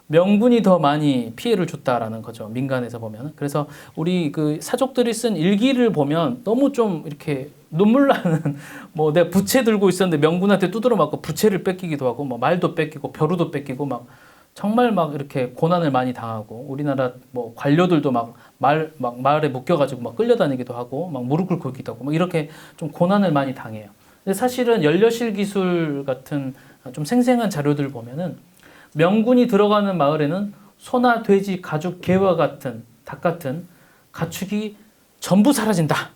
명군이 더 많이 피해를 줬다라는 거죠. 민간에서 보면. 그래서 우리 그 사족들이 쓴 일기를 보면 너무 좀 이렇게 눈물 나는, 뭐 내가 부채 들고 있었는데 명군한테 두드러 맞고 부채를 뺏기기도 하고, 뭐 말도 뺏기고 벼루도 뺏기고, 막 정말 막 이렇게 고난을 많이 당하고, 우리나라 뭐 관료들도 막 마을에 묶여가지고 막 끌려다니기도 하고, 막 무릎 꿇고 있기도 하고, 막 이렇게 좀 고난을 많이 당해요. 근데 사실은 연려실 기술 같은 좀 생생한 자료들 보면은 명군이 들어가는 마을에는 소나 돼지, 가죽, 개와 같은 닭 같은 가축이 전부 사라진다.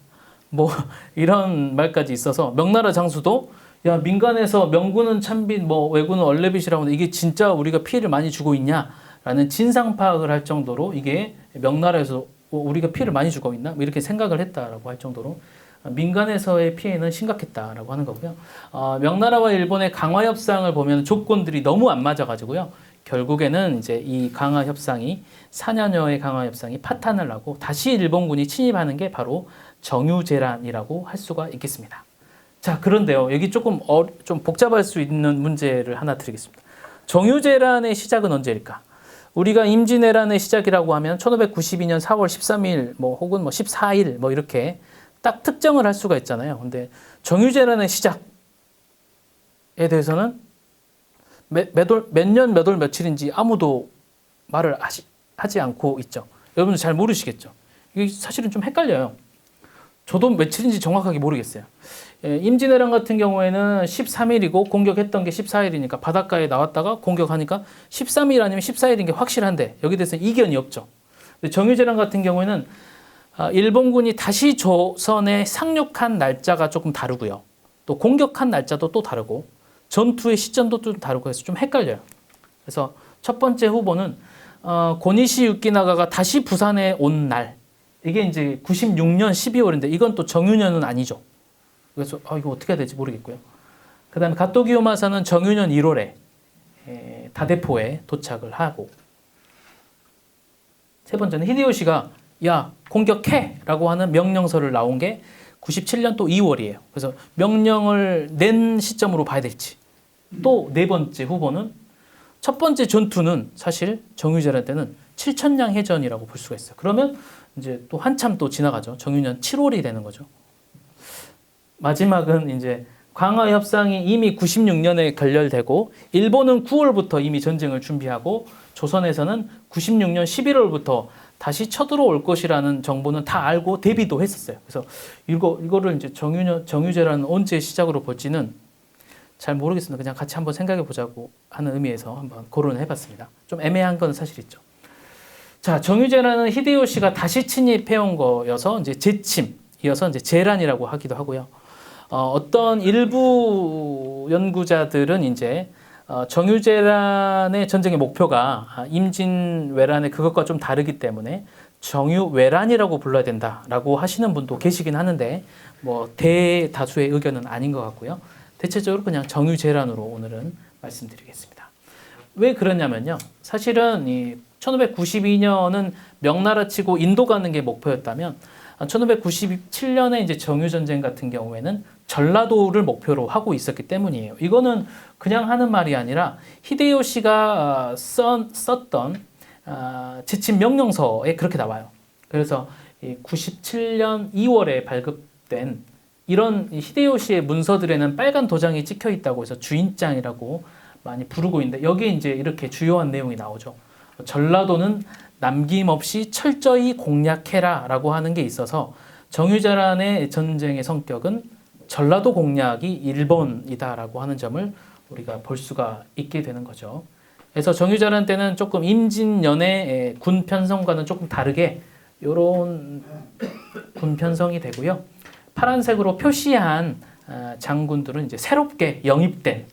뭐 이런 말까지 있어서 명나라 장수도 야 민간에서 명군은 참빛 뭐 왜군은 얼레빛이라고 하는데 이게 진짜 우리가 피해를 많이 주고 있냐라는 진상 파악을 할 정도로 이게 명나라에서 우리가 피해를 많이 주고 있나 뭐 이렇게 생각을 했다라고 할 정도로 민간에서의 피해는 심각했다라고 하는 거고요. 명나라와 일본의 강화 협상을 보면 조건들이 너무 안 맞아가지고요. 결국에는 이제 이 강화 협상이 4년여의 강화 협상이 파탄을 하고 다시 일본군이 침입하는 게 바로 정유재란이라고 할 수가 있겠습니다. 자, 그런데요. 여기 조금 좀 복잡할 수 있는 문제를 하나 드리겠습니다. 정유재란의 시작은 언제일까? 우리가 임진왜란의 시작이라고 하면 1592년 4월 13일 뭐 혹은 뭐 14일 뭐 이렇게 딱 특정을 할 수가 있잖아요. 근데 정유재란의 시작에 대해서는 몇 년, 몇 월, 며칠인지 아무도 말을 하지 않고 있죠. 여러분들 잘 모르시겠죠. 이게 사실은 좀 헷갈려요. 저도 며칠인지 정확하게 모르겠어요. 임진왜란 같은 경우에는 13일이고 공격했던 게 14일이니까 바닷가에 나왔다가 공격하니까 13일 아니면 14일인 게 확실한데 여기 대해서는 이견이 없죠. 근데 정유재란 같은 경우에는 일본군이 다시 조선에 상륙한 날짜가 조금 다르고요. 또 공격한 날짜도 또 다르고 전투의 시점도 좀 다르고 해서 좀 헷갈려요. 그래서 첫 번째 후보는 고니시 유키나가가 다시 부산에 온 날. 이게 이제 96년 12월인데 이건 또 정유년은 아니죠. 그래서 이거 어떻게 해야 될지 모르겠고요. 그 다음에 가토기 요마사는 정유년 1월에 다대포에 도착을 하고 세 번째는 히데요시가 야 공격해 라고 하는 명령서를 나온 게 97년 또 2월이에요. 그래서 명령을 낸 시점으로 봐야 될지. 또 네 번째 후보는 첫 번째 전투는 사실 정유재란 때는 7천량 해전이라고 볼 수가 있어요. 그러면 이제 또 한참 또 지나가죠. 정유년 7월이 되는 거죠. 마지막은 이제 광화 협상이 이미 96년에 결렬되고 일본은 9월부터 이미 전쟁을 준비하고 조선에서는 96년 11월부터 다시 쳐들어올 것이라는 정보는 다 알고 대비도 했었어요. 그래서 이거를 이제 정유재라는 언제 시작으로 볼지는 잘 모르겠습니다. 그냥 같이 한번 생각해 보자고 하는 의미에서 한번 거론을 해봤습니다. 좀 애매한 건 사실이죠. 자, 정유재라는 히데요시가 다시 침입해온 거여서 이제 재침, 이어서 이제 재란이라고 하기도 하고요. 어떤 일부 연구자들은 이제 정유재란의 전쟁의 목표가 임진왜란의 그것과 좀 다르기 때문에 정유외란이라고 불러야 된다라고 하시는 분도 계시긴 하는데 뭐 대다수의 의견은 아닌 것 같고요. 대체적으로 그냥 정유재란으로 오늘은 말씀드리겠습니다. 왜 그러냐면요. 사실은 이 1592년은 명나라 치고 인도 가는 게 목표였다면 1597년에 이제 정유전쟁 같은 경우에는 전라도를 목표로 하고 있었기 때문이에요. 이거는 그냥 하는 말이 아니라 히데요시가 썼던 지침 명령서에 그렇게 나와요. 그래서 97년 2월에 발급된 이런 히데요시의 문서들에는 빨간 도장이 찍혀 있다고 해서 주인장이라고 많이 부르고 있는데 여기에 이제 이렇게 주요한 내용이 나오죠. 전라도는 남김없이 철저히 공략해라라고 하는 게 있어서 정유재란의 전쟁의 성격은 전라도 공략이 1번이다라고 하는 점을 우리가 볼 수가 있게 되는 거죠. 그래서 정유재란 때는 조금 임진년의 군 편성과는 조금 다르게 이런 군 편성이 되고요. 파란색으로 표시한 장군들은 이제 새롭게 영입된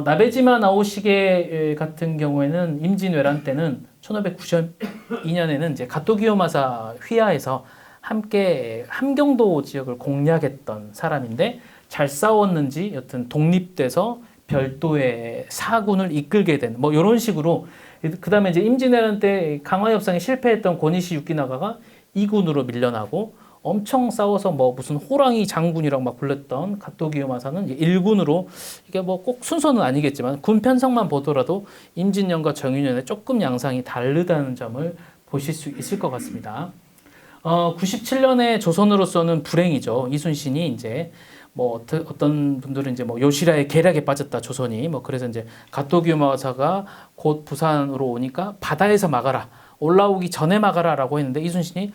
나베지마 나오시게 같은 경우에는 임진왜란 때는 1592년에는 이제 가토기요마사 휘하에서 함께 함경도 지역을 공략했던 사람인데 잘 싸웠는지 여튼 독립돼서 별도의 사군을 이끌게 된 뭐 이런 식으로 그 다음에 이제 임진왜란 때 강화협상에 실패했던 고니시 유키나가가 2군으로 밀려나고 엄청 싸워서 뭐 무슨 호랑이 장군이라고 막 불렸던 가토기요마사는 1군으로 이게 뭐 꼭 순서는 아니겠지만 군 편성만 보더라도 임진년과 정유년에 조금 양상이 다르다는 점을 보실 수 있을 것 같습니다. 97년에 조선으로서는 불행이죠. 이순신이 이제 뭐 어떤 분들은 이제 뭐 요시라의 계략에 빠졌다 조선이 뭐 그래서 이제 가토기요마사가 곧 부산으로 오니까 바다에서 막아라. 올라오기 전에 막아라라고 했는데 이순신이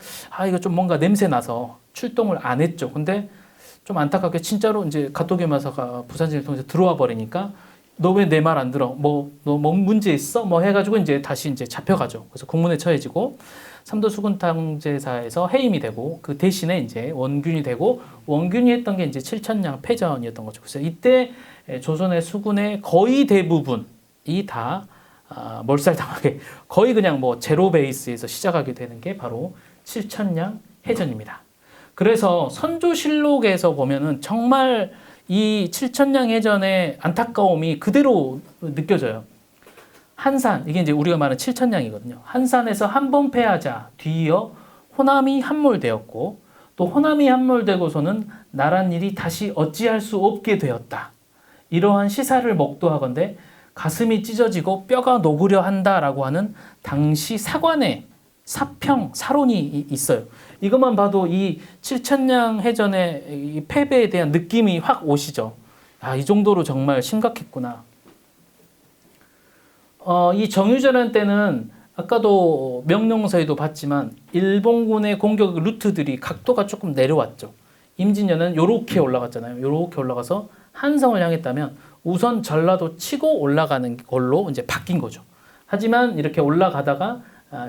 이거 좀 뭔가 냄새 나서 출동을 안 했죠. 근데 좀 안타깝게 진짜로 이제 가토기요마사가 부산진을 통해서 들어와 버리니까 너 왜 내 말 안 들어? 너 뭐 문제 있어? 뭐 해가지고 이제 다시 이제 잡혀가죠. 그래서 국문에 처해지고 삼도 수군탕제사에서 해임이 되고 그 대신에 이제 원균이 되고 원균이 했던 게 이제 칠천량 패전이었던 거죠. 그래서 이때 조선의 수군의 거의 대부분이 다 몰살당하게 거의 그냥 뭐 제로 베이스에서 시작하게 되는 게 바로 칠천량 해전입니다. 그래서 선조실록에서 보면은 정말 이 칠천량 해전의 안타까움이 그대로 느껴져요. 한산, 이게 이제 우리가 말하는 칠천량이거든요. 한산에서 한 번 패하자 뒤이어 호남이 함몰되었고 또 호남이 함몰되고서는 나란 일이 다시 어찌할 수 없게 되었다. 이러한 시사를 목도하건대 가슴이 찢어지고 뼈가 녹으려 한다라고 하는 당시 사관의 사평, 사론이 있어요. 이것만 봐도 이 칠천량 해전의 이 패배에 대한 느낌이 확 오시죠. 아, 이 정도로 정말 심각했구나. 이 정유재란 때는 아까도 명령서에도 봤지만 일본군의 공격 루트들이 각도가 조금 내려왔죠. 임진왜란은 요렇게 올라갔잖아요. 요렇게 올라가서 한성을 향했다면 우선 전라도 치고 올라가는 걸로 이제 바뀐 거죠. 하지만 이렇게 올라가다가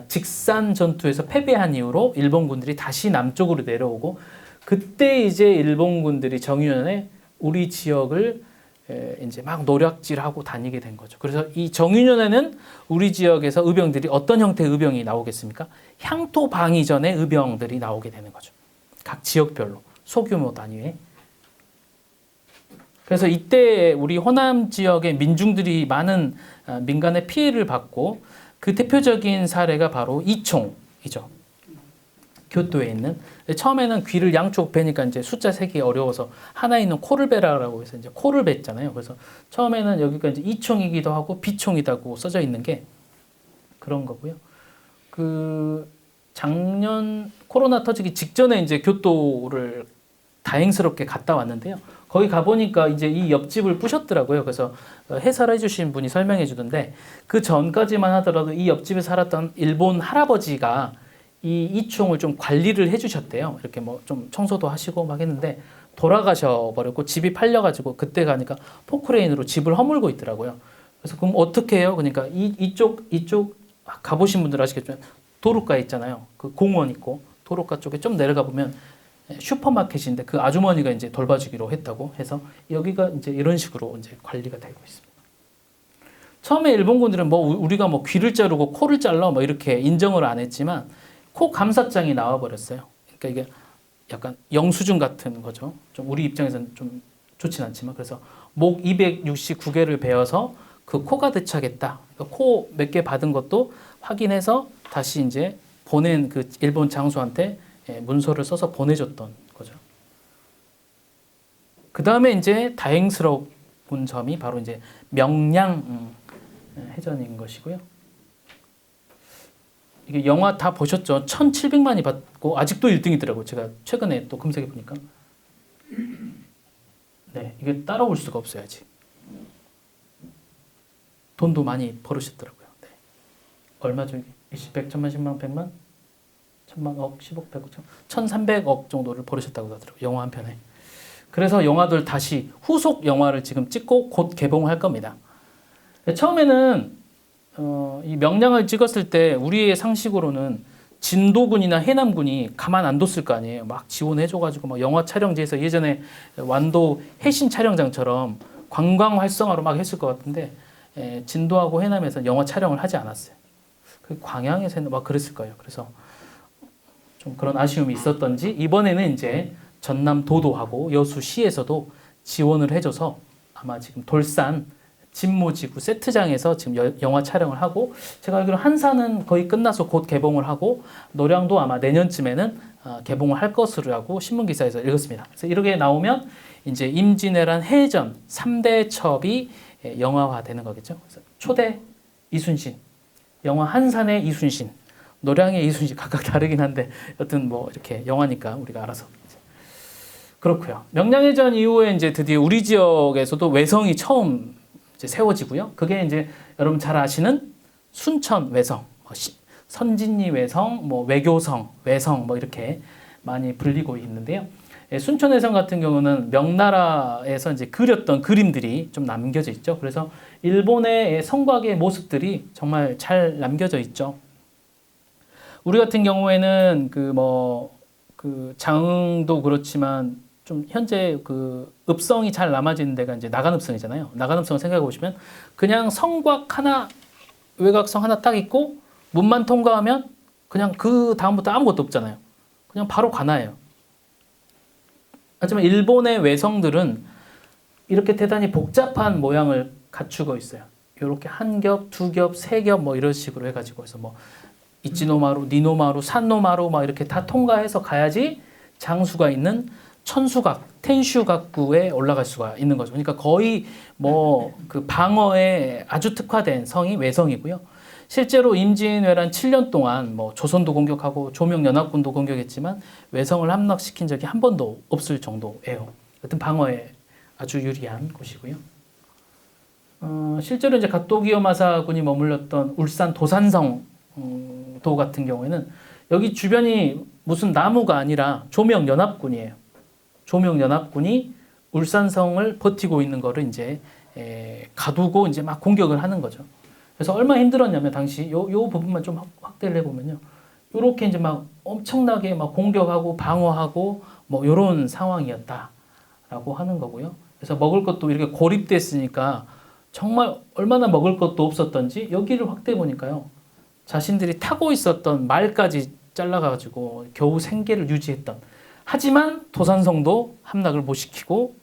직산 전투에서 패배한 이후로 일본군들이 다시 남쪽으로 내려오고 그때 이제 일본군들이 정유년에 우리 지역을 이제 막 노략질하고 다니게 된 거죠. 그래서 이 정유년에는 우리 지역에서 의병들이 어떤 형태의 의병이 나오겠습니까? 향토 방위전의 의병들이 나오게 되는 거죠. 각 지역별로 소규모 단위의. 그래서 이때 우리 호남 지역의 민중들이 많은 민간의 피해를 받고 그 대표적인 사례가 바로 이총이죠. 교토에 있는. 처음에는 귀를 양쪽 베니까 이제 숫자 세기 어려워서 하나 있는 코를 베라라고 해서 이제 코를 뱄잖아요. 그래서 처음에는 여기가 이제 이총이기도 하고 비총이라고 써져 있는 게 그런 거고요. 그 작년 코로나 터지기 직전에 이제 교토를 다행스럽게 갔다 왔는데요. 거기 가보니까 이제 이 옆집을 부셨더라고요. 그래서 해설해 주신 분이 설명해 주던데 그 전까지만 하더라도 이 옆집에 살았던 일본 할아버지가 이 이총을 좀 관리를 해주셨대요. 이렇게 뭐 좀 청소도 하시고 막 했는데 돌아가셔 버렸고 집이 팔려가지고 그때 가니까 포크레인으로 집을 허물고 있더라고요. 그래서 그럼 어떻게 해요? 그러니까 이쪽 가보신 분들 아시겠지만 도로가 있잖아요. 그 공원 있고 도로가 쪽에 좀 내려가 보면 슈퍼마켓인데 그 아주머니가 이제 돌봐주기로 했다고 해서 여기가 이제 이런 식으로 이제 관리가 되고 있습니다. 처음에 일본군들은 뭐 우리가 뭐 귀를 자르고 코를 잘라 뭐 이렇게 인정을 안 했지만 코 감사장이 나와 버렸어요. 그러니까 이게 약간 영수증 같은 거죠. 좀 우리 입장에서는 좀 좋진 않지만 그래서 목 269개를 베어서 그 코가 대차겠다. 그러니까 코 몇 개 받은 것도 확인해서 다시 이제 보낸 그 일본 장수한테 문서를 써서 보내줬던 거죠. 그 다음에 이제 다행스러운 점이 바로 이제 명량 해전인 것이고요. 이게 영화 다 보셨죠? 1,700만이 받고 아직도 1등이더라고요. 제가 최근에 또 검색해 보니까. 네, 이게 따라올 수가 없어요, 아직. 돈도 많이 벌으셨더라고요. 네. 얼마죠? 20, 100, 1000만, 10만, 100만? 1000만, 억, 10억, 100억, 1,300억 정도를 벌으셨다고 하더라고요. 영화 한 편에. 그래서 영화들 다시 후속 영화를 지금 찍고 곧 개봉할 겁니다. 처음에는 이 명량을 찍었을 때 우리의 상식으로는 진도군이나 해남군이 가만 안 뒀을 거 아니에요. 막 지원해줘가지고 막 영화 촬영지에서 예전에 완도 해신 촬영장처럼 관광 활성화로 막 했을 것 같은데 진도하고 해남에서 영화 촬영을 하지 않았어요. 그 광양에서는 막 그랬을 거예요. 그래서 좀 그런 아쉬움이 있었던지 이번에는 이제 전남 도도하고 여수시에서도 지원을 해줘서 아마 지금 돌산 진모지구 세트장에서 지금 영화 촬영을 하고 제가 알기로 한산은 거의 끝나서 곧 개봉을 하고 노량도 아마 내년쯤에는 개봉을 할 것이라고 신문 기사에서 읽었습니다. 그래서 이렇게 나오면 이제 임진왜란 해전 3대 첩이 영화화되는 거겠죠. 그래서 초대 이순신, 영화 한산의 이순신, 노량의 이순신 각각 다르긴 한데 여튼 뭐 이렇게 영화니까 우리가 알아서 그렇고요. 명량해전 이후에 이제 드디어 우리 지역에서도 외성이 처음 이제 세워지고요. 그게 이제 여러분 잘 아시는 순천 외성, 선진리 외성, 뭐 외교성, 외성 뭐 이렇게 많이 불리고 있는데요. 순천해성 같은 경우는 명나라에서 이제 그렸던 그림들이 좀 남겨져 있죠. 그래서 일본의 성곽의 모습들이 정말 잘 남겨져 있죠. 우리 같은 경우에는 그 장흥도 그렇지만 좀 현재 그 읍성이 잘 남아지는 데가 이제 나간읍성이잖아요. 나간읍성을 생각해 보시면 그냥 성곽 하나, 외곽성 하나 딱 있고 문만 통과하면 그냥 그 다음부터 아무것도 없잖아요. 그냥 바로 관아예요. 하지만 일본의 외성들은 이렇게 대단히 복잡한 모양을 갖추고 있어요. 이렇게 한 겹, 두 겹, 세 겹 뭐 이런 식으로 해가지고 해서 뭐 이치노마루, 니노마루, 산노마루 막 이렇게 다 통과해서 가야지 장수가 있는 천수각, 텐슈각구에 올라갈 수가 있는 거죠. 그러니까 거의 뭐 그 방어에 아주 특화된 성이 외성이고요. 실제로 임진왜란 7년 동안 뭐 조선도 공격하고 조명연합군도 공격했지만 외성을 함락시킨 적이 한 번도 없을 정도예요. 하여튼 방어에 아주 유리한 곳이고요. 실제로 이제 갓도기요마사군이 머물렀던 울산 도산성 도 같은 경우에는 여기 주변이 무슨 나무가 아니라 조명연합군이에요. 조명연합군이 울산성을 버티고 있는 거를 이제 가두고 이제 막 공격을 하는 거죠. 그래서 얼마나 힘들었냐면 당시 요 부분만 좀 확대를 해보면요. 요렇게 이제 막 엄청나게 막 공격하고 방어하고 뭐 요런 상황이었다라고 하는 거고요. 그래서 먹을 것도 이렇게 고립됐으니까 정말 얼마나 먹을 것도 없었던지 여기를 확대해 보니까요. 자신들이 타고 있었던 말까지 잘라가지고 겨우 생계를 유지했던. 하지만 도산성도 함락을 못 시키고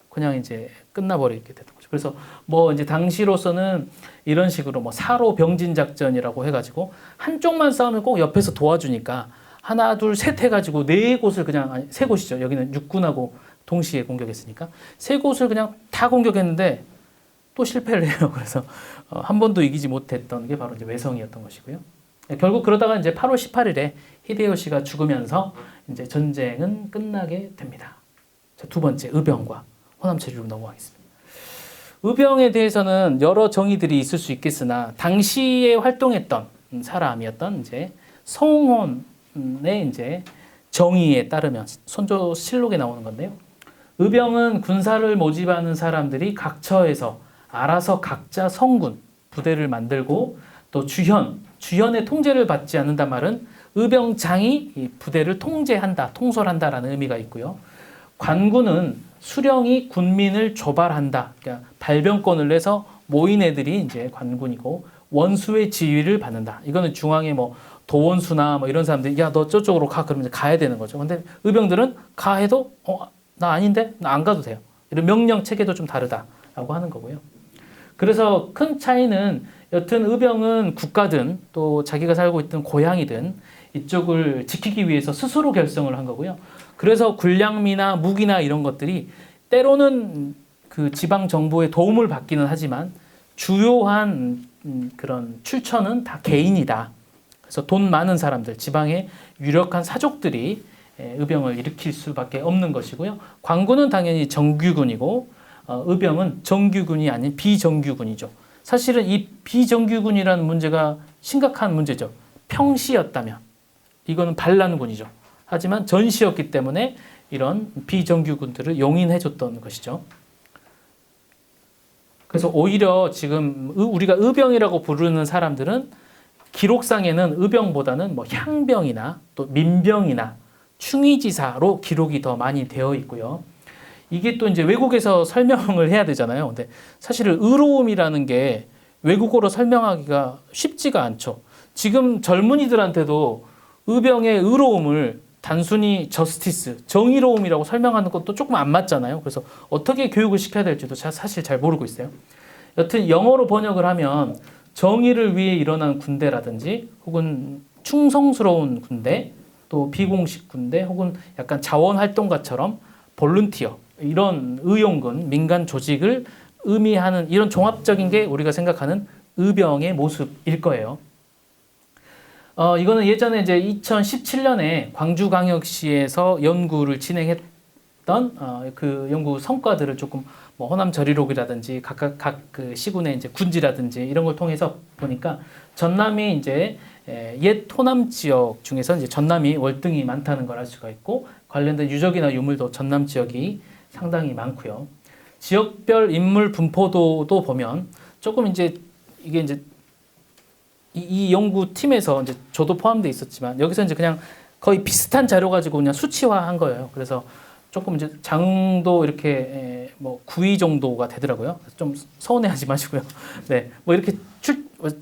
그냥 이제 끝나버리게 되는 거죠. 그래서 뭐 이제 당시로서는 이런 식으로 뭐 사로 병진 작전이라고 해가지고 한쪽만 싸우면 꼭 옆에서 도와주니까 하나 둘 셋 해가지고 네 곳을 그냥 아니 세 곳이죠. 여기는 육군하고 동시에 공격했으니까 세 곳을 그냥 다 공격했는데 또 실패를 해요. 그래서 한 번도 이기지 못했던 게 바로 이제 외성이었던 것이고요. 결국 그러다가 이제 8월 18일에 히데요시가 죽으면서 이제 전쟁은 끝나게 됩니다. 자, 두 번째 의병과 호남체제로 넘어가겠습니다. 의병에 대해서는 여러 정의들이 있을 수 있겠으나 당시에 활동했던 사람이었던 이제 성홍혼의 이제 정의에 따르면 선조실록에 나오는 건데요. 의병은 군사를 모집하는 사람들이 각처에서 알아서 각자 성군, 부대를 만들고 또 주현의 통제를 받지 않는단 말은 의병장이 이 부대를 통제한다, 통솔한다라는 의미가 있고요. 관군은 수령이 군민을 조발한다. 그러니까 발병권을 내서 모인 애들이 이제 관군이고 원수의 지휘를 받는다. 이거는 중앙에 뭐 도원수나 뭐 이런 사람들이 야, 너 저쪽으로 가. 그러면 이제 가야 되는 거죠. 근데 의병들은 가 해도 나 아닌데? 나 안 가도 돼요. 이런 명령 체계도 좀 다르다라고 하는 거고요. 그래서 큰 차이는 여튼 의병은 국가든 또 자기가 살고 있던 고향이든 이쪽을 지키기 위해서 스스로 결성을 한 거고요. 그래서 군량미나 무기나 이런 것들이 때로는 그 지방 정부의 도움을 받기는 하지만 주요한 그런 출처는 다 개인이다. 그래서 돈 많은 사람들, 지방의 유력한 사족들이 의병을 일으킬 수밖에 없는 것이고요. 관군은 당연히 정규군이고 의병은 정규군이 아닌 비정규군이죠. 사실은 이 비정규군이라는 문제가 심각한 문제죠. 평시였다면 이거는 반란군이죠. 하지만 전시였기 때문에 이런 비정규군들을 용인해줬던 것이죠. 그래서 오히려 지금 우리가 의병이라고 부르는 사람들은 기록상에는 의병보다는 뭐 향병이나 또 민병이나 충의지사로 기록이 더 많이 되어 있고요. 이게 또 이제 외국에서 설명을 해야 되잖아요. 근데 사실은 의로움이라는 게 외국어로 설명하기가 쉽지가 않죠. 지금 젊은이들한테도 의병의 의로움을 단순히 저스티스, 정의로움이라고 설명하는 것도 조금 안 맞잖아요. 그래서 어떻게 교육을 시켜야 될지도 사실 잘 모르고 있어요. 여튼 영어로 번역을 하면 정의를 위해 일어난 군대라든지 혹은 충성스러운 군대, 또 비공식 군대 혹은 약간 자원활동가처럼 볼런티어, 이런 의용군, 민간 조직을 의미하는 이런 종합적인 게 우리가 생각하는 의병의 모습일 거예요. 이거는 예전에 이제 2017년에 광주광역시에서 연구를 진행했던 그 연구 성과들을 조금 뭐 호남저리록이라든지 각각 각 그 시군의 이제 군지라든지 이런 걸 통해서 보니까 전남이 이제 옛 호남 지역 중에서 이제 전남이 월등히 많다는 걸 알 수가 있고 관련된 유적이나 유물도 전남 지역이 상당히 많고요. 지역별 인물 분포도도 보면 조금 이제 이게 이제 이 연구팀에서 이제 저도 포함되어 있었지만 여기서 이제 그냥 거의 비슷한 자료 가지고 그냥 수치화한 거예요. 그래서 조금 이제 장도 이렇게 뭐 9위 정도가 되더라고요. 좀 서운해하지 마시고요. 네, 뭐 이렇게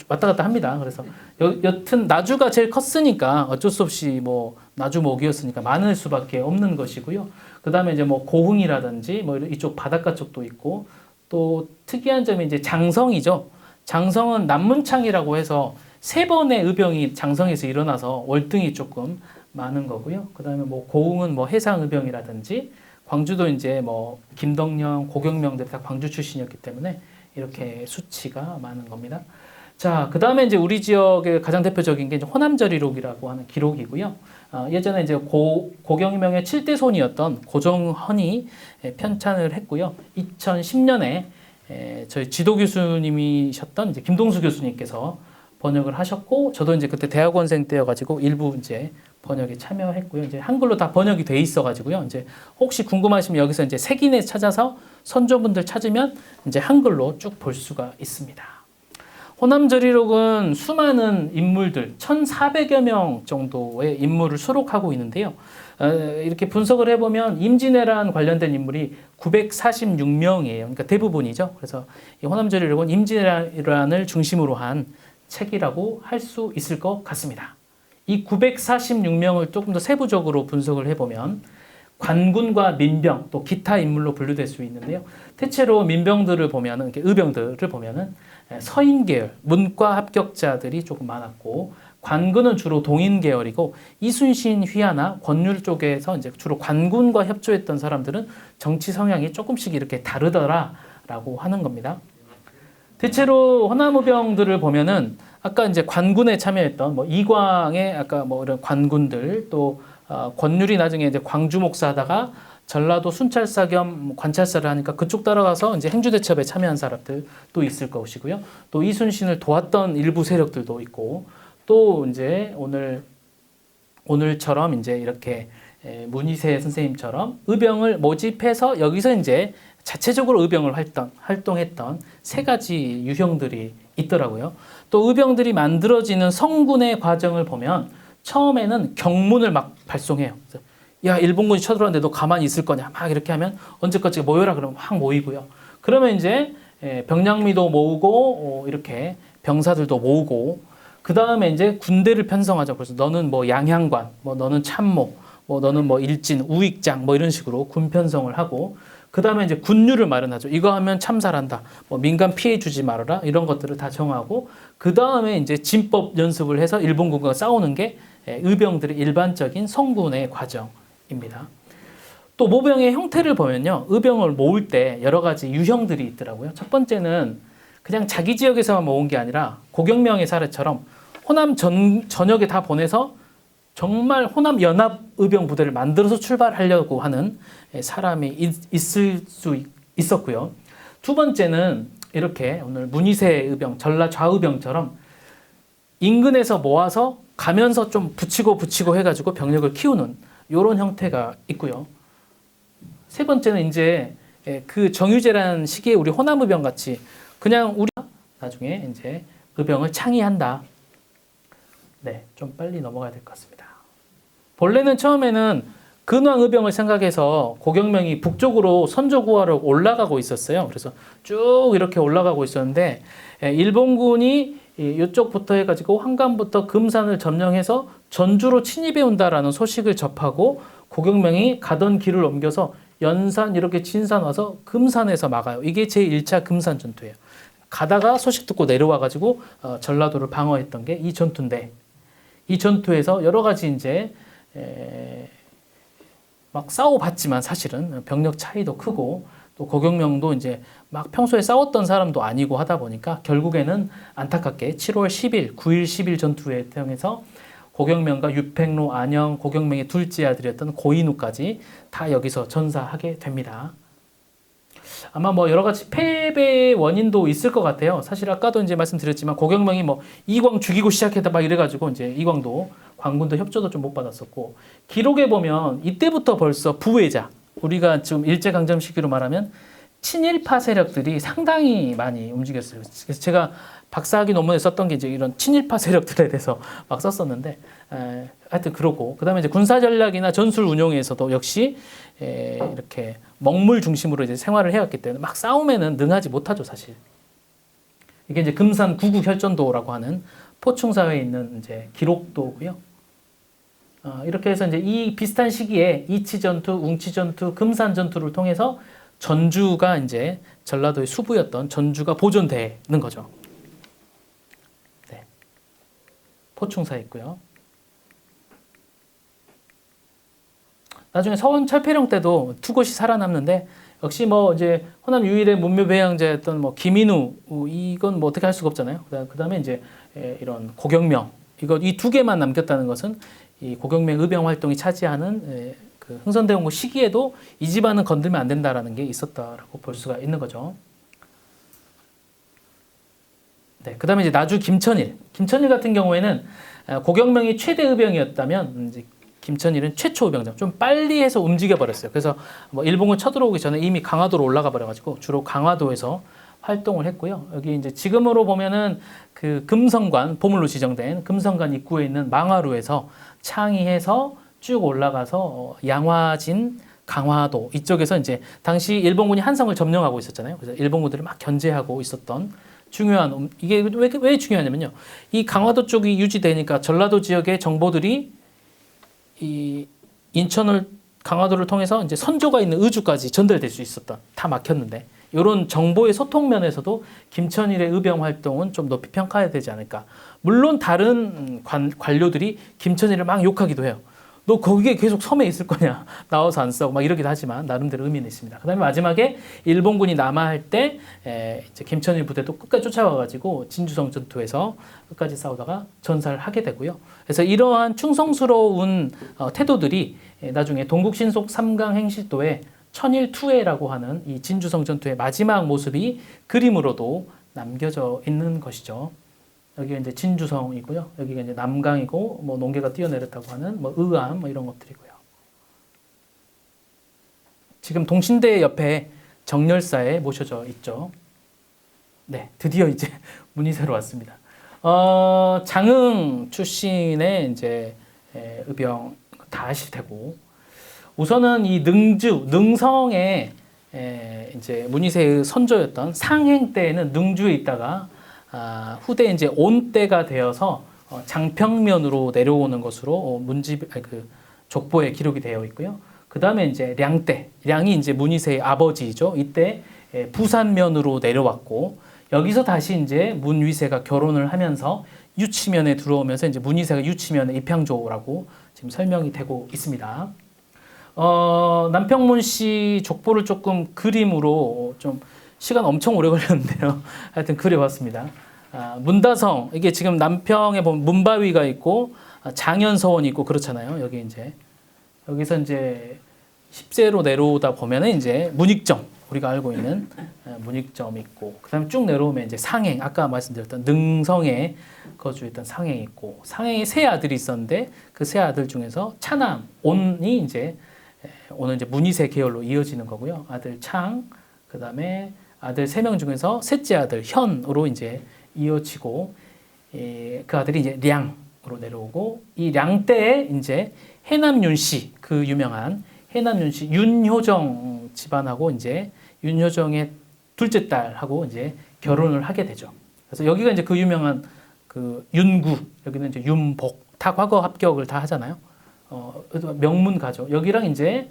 왔다 갔다 합니다. 그래서 여튼 나주가 제일 컸으니까 어쩔 수 없이 뭐 나주 목이었으니까 많을 수밖에 없는 것이고요. 그 다음에 이제 뭐 고흥이라든지 뭐 이쪽 바닷가 쪽도 있고 또 특이한 점이 이제 장성이죠. 장성은 남문창이라고 해서 3번의 의병이 장성에서 일어나서 월등히 조금 많은 거고요. 그 다음에 뭐 고흥은 뭐 해상의병이라든지 광주도 이제 뭐 김덕령, 고경명들 다 광주 출신이었기 때문에 이렇게 수치가 많은 겁니다. 자, 그 다음에 이제 우리 지역의 가장 대표적인 게 이제 호남저리록이라고 하는 기록이고요. 예전에 이제 고경명의 7대 손이었던 고정헌이 편찬을 했고요. 2010년에 저희 지도 교수님이셨던 이제 김동수 교수님께서 번역을 하셨고, 저도 이제 그때 대학원생 때여가지고 일부 이제 번역에 참여했고요. 이제 한글로 다 번역이 돼 있어가지고요. 이제 혹시 궁금하시면 여기서 이제 색인에 찾아서 선조분들 찾으면 이제 한글로 쭉 볼 수가 있습니다. 호남저리록은 수많은 인물들, 1,400여 명 정도의 인물을 수록하고 있는데요. 이렇게 분석을 해보면 임진왜란 관련된 인물이 946명이에요. 그러니까 대부분이죠. 그래서 이 호남저리록은 임진왜란을 중심으로 한 책이라고 할 수 있을 것 같습니다. 이 946명을 조금 더 세부적으로 분석을 해보면 관군과 민병 또 기타 인물로 분류될 수 있는데요. 대체로 민병들을 보면은 이렇게 의병들을 보면은 서인 계열 문과 합격자들이 조금 많았고, 관군은 주로 동인 계열이고 이순신 휘하나 권율 쪽에서 이제 주로 관군과 협조했던 사람들은 정치 성향이 조금씩 이렇게 다르더라라고 하는 겁니다. 대체로 호남의병들을 보면은 아까 이제 관군에 참여했던 뭐 이광의 아까 뭐 이런 관군들 또 권율이 나중에 이제 광주 목사하다가 전라도 순찰사 겸 관찰사를 하니까 그쪽 따라가서 이제 행주대첩에 참여한 사람들도 있을 것이고요. 또 이순신을 도왔던 일부 세력들도 있고, 또 이제 오늘처럼 이제 이렇게 문희세 선생님처럼 의병을 모집해서 여기서 이제 자체적으로 의병을 활동했던 3가지 유형들이 있더라고요. 또 의병들이 만들어지는 성군의 과정을 보면 처음에는 경문을 막 발송해요. 야, 일본군이 쳐들어왔는데 너 가만히 있을 거냐? 막 이렇게 하면 언제까지 모여라 그러면 확 모이고요. 그러면 이제 병량미도 모으고 이렇게 병사들도 모으고, 그 다음에 이제 군대를 편성하죠. 그래서 너는 뭐 양향관, 뭐 너는 참모, 뭐 너는 뭐 일진, 우익장 뭐 이런 식으로 군 편성을 하고, 그 다음에 이제 군율을 마련하죠. 이거 하면 참살한다. 뭐 민간 피해 주지 말아라. 이런 것들을 다 정하고, 그 다음에 이제 진법 연습을 해서 일본군과 싸우는 게 의병들의 일반적인 성군의 과정입니다. 또 모병의 형태를 보면요. 의병을 모을 때 여러 가지 유형들이 있더라고요. 첫 번째는 그냥 자기 지역에서만 모은 게 아니라 고경명의 사례처럼 호남 전역에 다 보내서 정말 호남 연합 의병 부대를 만들어서 출발하려고 하는 사람이 있을 수 있었고요. 두 번째는 이렇게 오늘 문희세 의병, 전라 좌의병처럼 인근에서 모아서 가면서 좀 붙이고 해가지고 병력을 키우는 이런 형태가 있고요. 세 번째는 이제 그 정유재라는 시기에 우리 호남 의병 같이 그냥 우리 나중에 이제 의병을 창의한다. 네, 좀 빨리 넘어가야 될 것 같습니다. 본래는 처음에는 근황 의병을 생각해서 고경명이 북쪽으로 선조구하러 올라가고 있었어요. 그래서 쭉 이렇게 올라가고 있었는데 일본군이 이쪽부터 해가지고 한강부터 금산을 점령해서 전주로 침입해 온다라는 소식을 접하고 고경명이 가던 길을 옮겨서 연산 이렇게 진산 와서 금산에서 막아요. 이게 제1차 금산 전투예요. 가다가 소식 듣고 내려와가지고 전라도를 방어했던 게 이 전투인데, 이 전투에서 여러 가지 이제 막 싸워봤지만 사실은 병력 차이도 크고 또 고경명도 이제 막 평소에 싸웠던 사람도 아니고 하다 보니까 결국에는 안타깝게 7월 10일, 9일, 10일 전투에 통해서 고경명과 유팽로, 안영, 고경명의 둘째 아들이었던 고인우까지 다 여기서 전사하게 됩니다. 아마 뭐 여러 가지 패배의 원인도 있을 것 같아요. 사실 아까도 이제 말씀드렸지만 고경명이 뭐 이광 죽이고 시작했다 막 이래가지고 이제 이광도 광군도 협조도 좀 못 받았었고, 기록에 보면 이때부터 벌써 부외자, 우리가 지금 일제강점 시기로 말하면 친일파 세력들이 상당히 많이 움직였어요. 그래서 제가 박사학위 논문에 썼던 게 이제 이런 친일파 세력들에 대해서 막 썼었는데, 하여튼 그러고, 그 다음에 이제 군사 전략이나 전술 운용에서도 역시 이렇게 먹물 중심으로 이제 생활을 해왔기 때문에 막 싸움에는 능하지 못하죠, 사실. 이게 이제 금산 구국 혈전도라고 하는 포충사회에 있는 이제 기록도고요. 이렇게 해서 이제 이 비슷한 시기에 이치 전투, 웅치 전투, 금산 전투를 통해서 전주가 이제 전라도의 수부였던 전주가 보존되는 거죠. 네. 포충사 있고요. 나중에 서원 철폐령 때도 두 곳이 살아남는데, 역시 뭐 이제 호남 유일의 문묘 배양자였던 뭐 김인우, 이건 뭐 어떻게 할 수가 없잖아요. 그다음에 이제 이런 고경명, 이 두 개만 남겼다는 것은 이 고경명 의병 활동이 차지하는 그 흥선대원군 시기에도 이 집안은 건들면 안 된다라는 게 있었다라고 볼 수가 있는 거죠. 네, 그다음에 이제 나주 김천일 같은 경우에는 고경명이 최대 의병이었다면 이제 김천일은 최초 의병장, 좀 빨리 해서 움직여 버렸어요. 그래서 뭐 일본군 쳐들어오기 전에 이미 강화도로 올라가 버려가지고 주로 강화도에서 활동을 했고요. 여기 이제 지금으로 보면은 그 금성관, 보물로 지정된 금성관 입구에 있는 망화루에서 창의해서 쭉 올라가서 양화진, 강화도 이쪽에서 이제 당시 일본군이 한성을 점령하고 있었잖아요. 그래서 일본군들을 막 견제하고 있었던 중요한, 이게 왜 중요하냐면요. 이 강화도 쪽이 유지되니까 전라도 지역의 정보들이 이 인천을, 강화도를 통해서 이제 선조가 있는 의주까지 전달될 수 있었던, 다 막혔는데, 이런 정보의 소통 면에서도 김천일의 의병 활동은 좀 높이 평가해야 되지 않을까. 물론 다른 관료들이 김천일을 막 욕하기도 해요. 너 거기에 계속 섬에 있을 거냐, 나와서 안 싸우고 막 이러기도 하지만 나름대로 의미는 있습니다. 그 다음에 마지막에 일본군이 남하할 때 이제 김천일 부대도 끝까지 쫓아와가지고 진주성 전투에서 끝까지 싸우다가 전사를 하게 되고요. 그래서 이러한 충성스러운 태도들이 나중에 동국신속 3강 행실도에 천일투회라고 하는 이 진주성 전투의 마지막 모습이 그림으로도 남겨져 있는 것이죠. 여기가 이제 진주성이고요. 여기가 이제 남강이고, 뭐 농계가 뛰어내렸다고 하는 뭐 의암, 뭐 이런 것들이고요. 지금 동신대 옆에 정열사에 모셔져 있죠. 네, 드디어 이제 문의새로 왔습니다. 장흥 출신의 이제 의병 다 아실 테고, 우선은 이 능성의 이제 문희세의 선조였던 상행 때에는 능주에 있다가 후대 이제 온 때가 되어서 장평면으로 내려오는 것으로 그 족보에 기록이 되어 있고요. 그 다음에 이제 량이 이제 문희세의 아버지죠. 이때 부산면으로 내려왔고, 여기서 다시 이제 문위세가 결혼을 하면서 유치면에 들어오면서 이제 문희세가 유치면의 입향조라고 지금 설명이 되고 있습니다. 남평문 씨 족보를 조금 그림으로 좀 시간 엄청 오래 걸렸는데요. 하여튼 그려봤습니다. 문다성, 이게 지금 남평에 보면 문바위가 있고 장현서원이 있고 그렇잖아요. 여기 이제 여기서 이제 10세로 내려오다 보면은 이제 문익점, 우리가 알고 있는 문익점 있고, 그다음에 쭉 내려오면 이제 상행, 아까 말씀드렸던 능성에 거주했던 상행이 있고, 상행에 세 아들이 있었는데 그 세 아들 중에서 차남 온이 이제 오늘 이제 문희세 계열로 이어지는 거고요. 아들 창, 그다음에 아들 3명 중에서 셋째 아들 현으로 이제 이어지고, 그 아들이 이제 량으로 내려오고, 이 량 때에 이제 해남윤씨, 그 유명한 해남윤씨 윤효정 집안하고 이제 윤효정의 둘째 딸하고 이제 결혼을 하게 되죠. 그래서 여기가 이제 그 유명한 그 윤구, 여기는 이제 윤복, 다 과거 합격을 다 하잖아요. 명문가죠. 여기랑 이제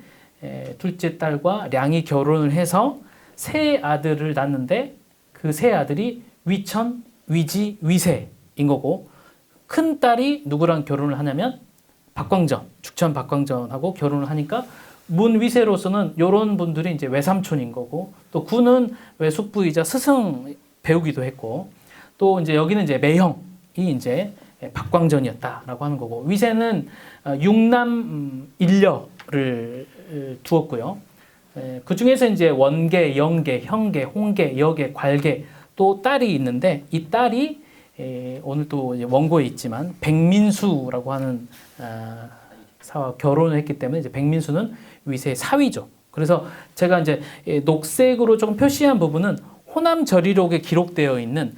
둘째 딸과 량이 결혼을 해서 세 아들을 낳는데, 그 세 아들이 위천, 위지, 위세인 거고, 큰 딸이 누구랑 결혼을 하냐면 박광전, 죽천 박광전하고 결혼을 하니까 문위세로서는 이런 분들이 이제 외삼촌인 거고, 또 구는 외숙부이자 스승 배우기도 했고, 또 이제 여기는 이제 매형이 이제 박광전이었다라고 하는 거고, 위세는 육남 일녀를 두었고요. 그 중에서 이제 원계, 영계, 형계, 홍계, 여계, 괄계 또 딸이 있는데 이 딸이 오늘 또 이제 원고에 있지만 백민수라고 하는 사와 결혼을 했기 때문에 이제 백민수는 위세의 사위죠. 그래서 제가 이제 녹색으로 조금 표시한 부분은 호남절이록에 기록되어 있는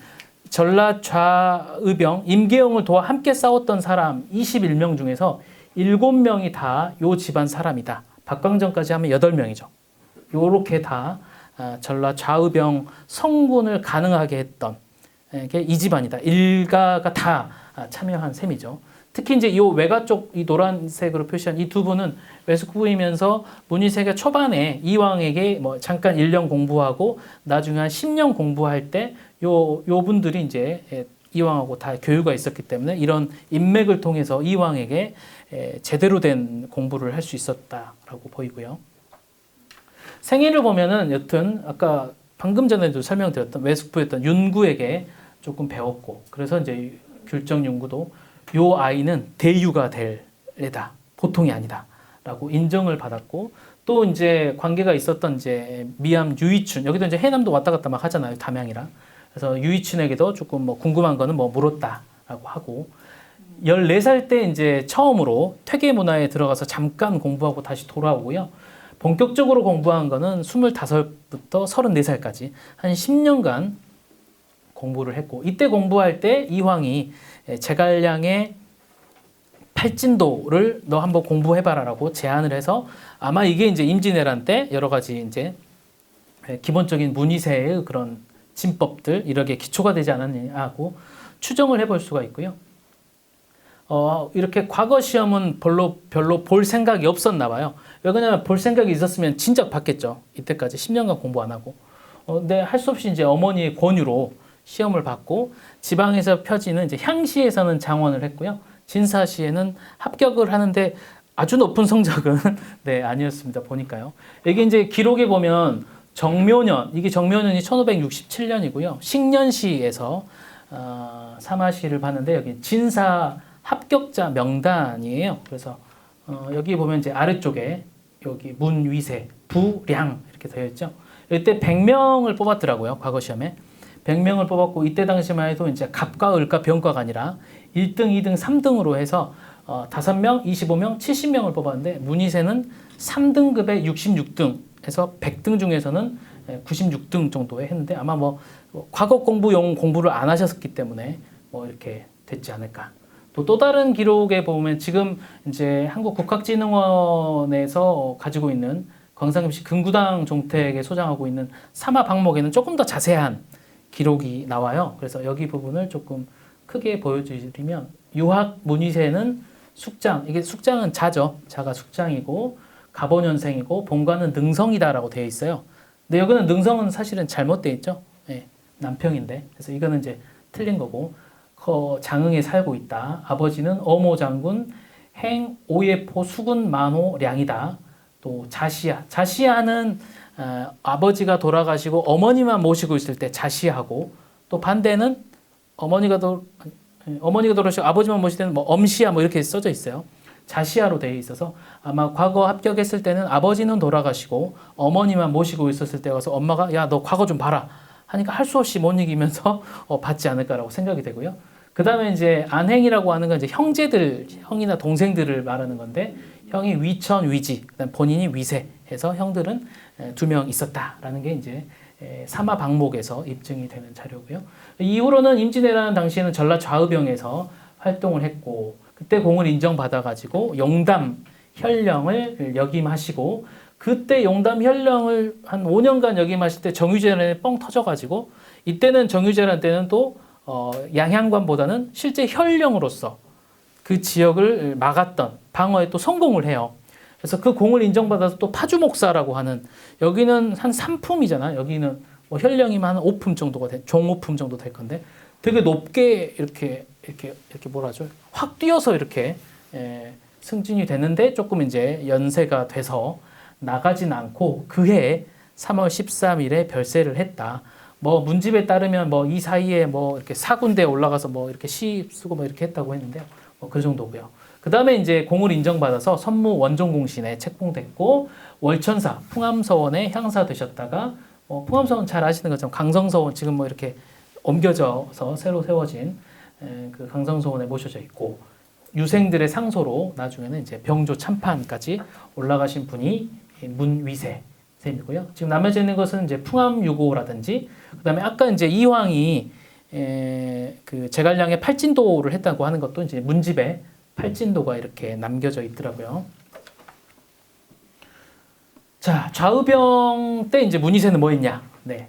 전라 좌의병 임계영을 도와 함께 싸웠던 사람 21명 중에서 7명이 다 요 집안 사람이다. 박광정까지 하면 8명이죠. 요렇게 다 전라 좌의병 성군을 가능하게 했던 게 이 집안이다. 일가가 다 참여한 셈이죠. 특히 이제 이 외가 쪽 이 노란색으로 표시한 이 두 분은 외숙부이면서 문희세가 초반에 이왕에게 뭐 잠깐 1년 공부하고 나중에 한 10년 공부할 때 요 분들이 이제 이왕하고 다 교류가 있었기 때문에 이런 인맥을 통해서 이왕에게 제대로 된 공부를 할 수 있었다라고 보이고요. 생애를 보면은 여튼 아까 방금 전에도 설명드렸던 외숙부였던 윤구에게 조금 배웠고 그래서 이제 귤정 윤구도 요 아이는 대유가 될 애다. 보통이 아니다라고 인정을 받았고 또 이제 관계가 있었던 이제 미암 유이춘 여기도 이제 해남도 왔다 갔다 막 하잖아요. 담양이랑. 그래서 유이춘에게도 조금 뭐 궁금한 거는 뭐 물었다라고 하고 14살 때 이제 처음으로 퇴계 문화에 들어가서 잠깐 공부하고 다시 돌아오고요. 본격적으로 공부한 거는 25부터 34살까지 한 10년간 공부를 했고 이때 공부할 때 이황이 제갈량의 팔진도를 너 한번 공부해봐라라고 제안을 해서 아마 이게 이제 임진왜란 때 여러 가지 이제 기본적인 문희세의 그런 진법들 이렇게 기초가 되지 않았느냐 하고 추정을 해볼 수가 있고요. 이렇게 과거 시험은 별로 볼 생각이 없었나 봐요. 왜냐면 볼 생각이 있었으면 진작 봤겠죠. 이때까지 10년간 공부 안 하고. 근데 할 수 없이 이제 어머니의 권유로 시험을 받고 지방에서 펴지는 이제 향시에서는 장원을 했고요. 진사시에는 합격을 하는데 아주 높은 성적은 네, 아니었습니다. 보니까요. 이게 이제 기록에 보면 정묘년, 이게 정묘년이 1567년이고요. 식년시에서 사마시를 봤는데 여기 진사 합격자 명단이에요. 그래서 여기 보면 이제 아래쪽에 여기 문위세, 부량 이렇게 되어 있죠. 이때 100명을 뽑았더라고요. 과거 시험에. 100명을 뽑았고 이때 당시만 해도 이제 갑과 을과 병과가 아니라 1등, 2등, 3등으로 해서 5명, 25명, 70명을 뽑았는데 문희세는 3등급에 66등에서 100등 중에서는 96등 정도에 했는데 아마 뭐 과거 공부용 공부를 안 하셨기 때문에 뭐 이렇게 됐지 않을까. 또 다른 기록에 보면 지금 이제 한국국학진흥원에서 가지고 있는 광산금시 금구당 종택에 소장하고 있는 사마 방목에는 조금 더 자세한 기록이 나와요. 그래서 여기 부분을 조금 크게 보여드리면 유학 문희세는 숙장, 이게 숙장은 자죠. 자가 숙장이고 갑오년생이고 본관은 능성이다라고 되어 있어요. 근데 여기는 능성은 사실은 잘못되어 있죠. 네, 남평인데. 그래서 이거는 이제 틀린 거고 장흥에 살고 있다. 아버지는 어모 장군 행 오예포 수군 만호 량이다. 또 자시야. 자시야는 아버지가 돌아가시고 어머니만 모시고 있을 때 자시하고 또 반대는 어머니가 돌아가시고 아버지만 모실 때는 뭐 엄시야 뭐 이렇게 써져 있어요. 자시야로 되어 있어서 아마 과거 합격했을 때는 아버지는 돌아가시고 어머니만 모시고 있었을 때 가서 엄마가 야 너 과거 좀 봐라 하니까 할 수 없이 못 이기면서 받지 않을까라고 생각이 되고요. 그 다음에 이제 안행이라고 하는 건 이제 형제들, 형이나 동생들을 말하는 건데 형이 위천, 위지, 그다음 본인이 위세 해서 형들은 2명 있었다라는 게 이제 사마 방목에서 입증이 되는 자료고요. 이후로는 임진왜란 당시에는 전라 좌의병에서 활동을 했고 그때 공을 인정받아가지고 용담 현령을 역임하시고 그때 용담 현령을 한 5년간 역임하실 때 정유재란에 뻥 터져가지고 이때는 정유재란 때는 또 양향관보다는 실제 현령으로서 그 지역을 막았던 방어에 또 성공을 해요. 그래서 그 공을 인정받아서 또 파주목사라고 하는 여기는 한 3품이잖아. 여기는 뭐 현령이면 한 5품 정도가 종 5품 정도 될 건데 되게 높게 이렇게 뭐라죠? 확 뛰어서 이렇게 승진이 되는데 조금 이제 연세가 돼서 나가진 않고 그해 3월 13일에 별세를 했다. 뭐 문집에 따르면 뭐 이 사이에 뭐 이렇게 4군데 올라가서 뭐 이렇게 시 쓰고 뭐 이렇게 했다고 했는데요. 뭐 그 정도고요. 그 다음에 이제 공을 인정받아서 선무 원종공신에 책봉됐고 월천사 풍암서원에 향사 되셨다가 풍암서원 잘 아시는 것처럼 강성서원 지금 뭐 이렇게 옮겨져서 새로 세워진 그 강성서원에 모셔져 있고 유생들의 상소로 나중에는 이제 병조 참판까지 올라가신 분이 문위세 셈이고요. 지금 남겨져 있는 것은 이제 풍암유고라든지 그다음에 아까 이제 이황이 그 제갈량의 팔진도를 했다고 하는 것도 이제 문집에 팔진도가 이렇게 남겨져 있더라고요. 자, 좌의병 때 이제 문희세는 뭐 했냐? 네.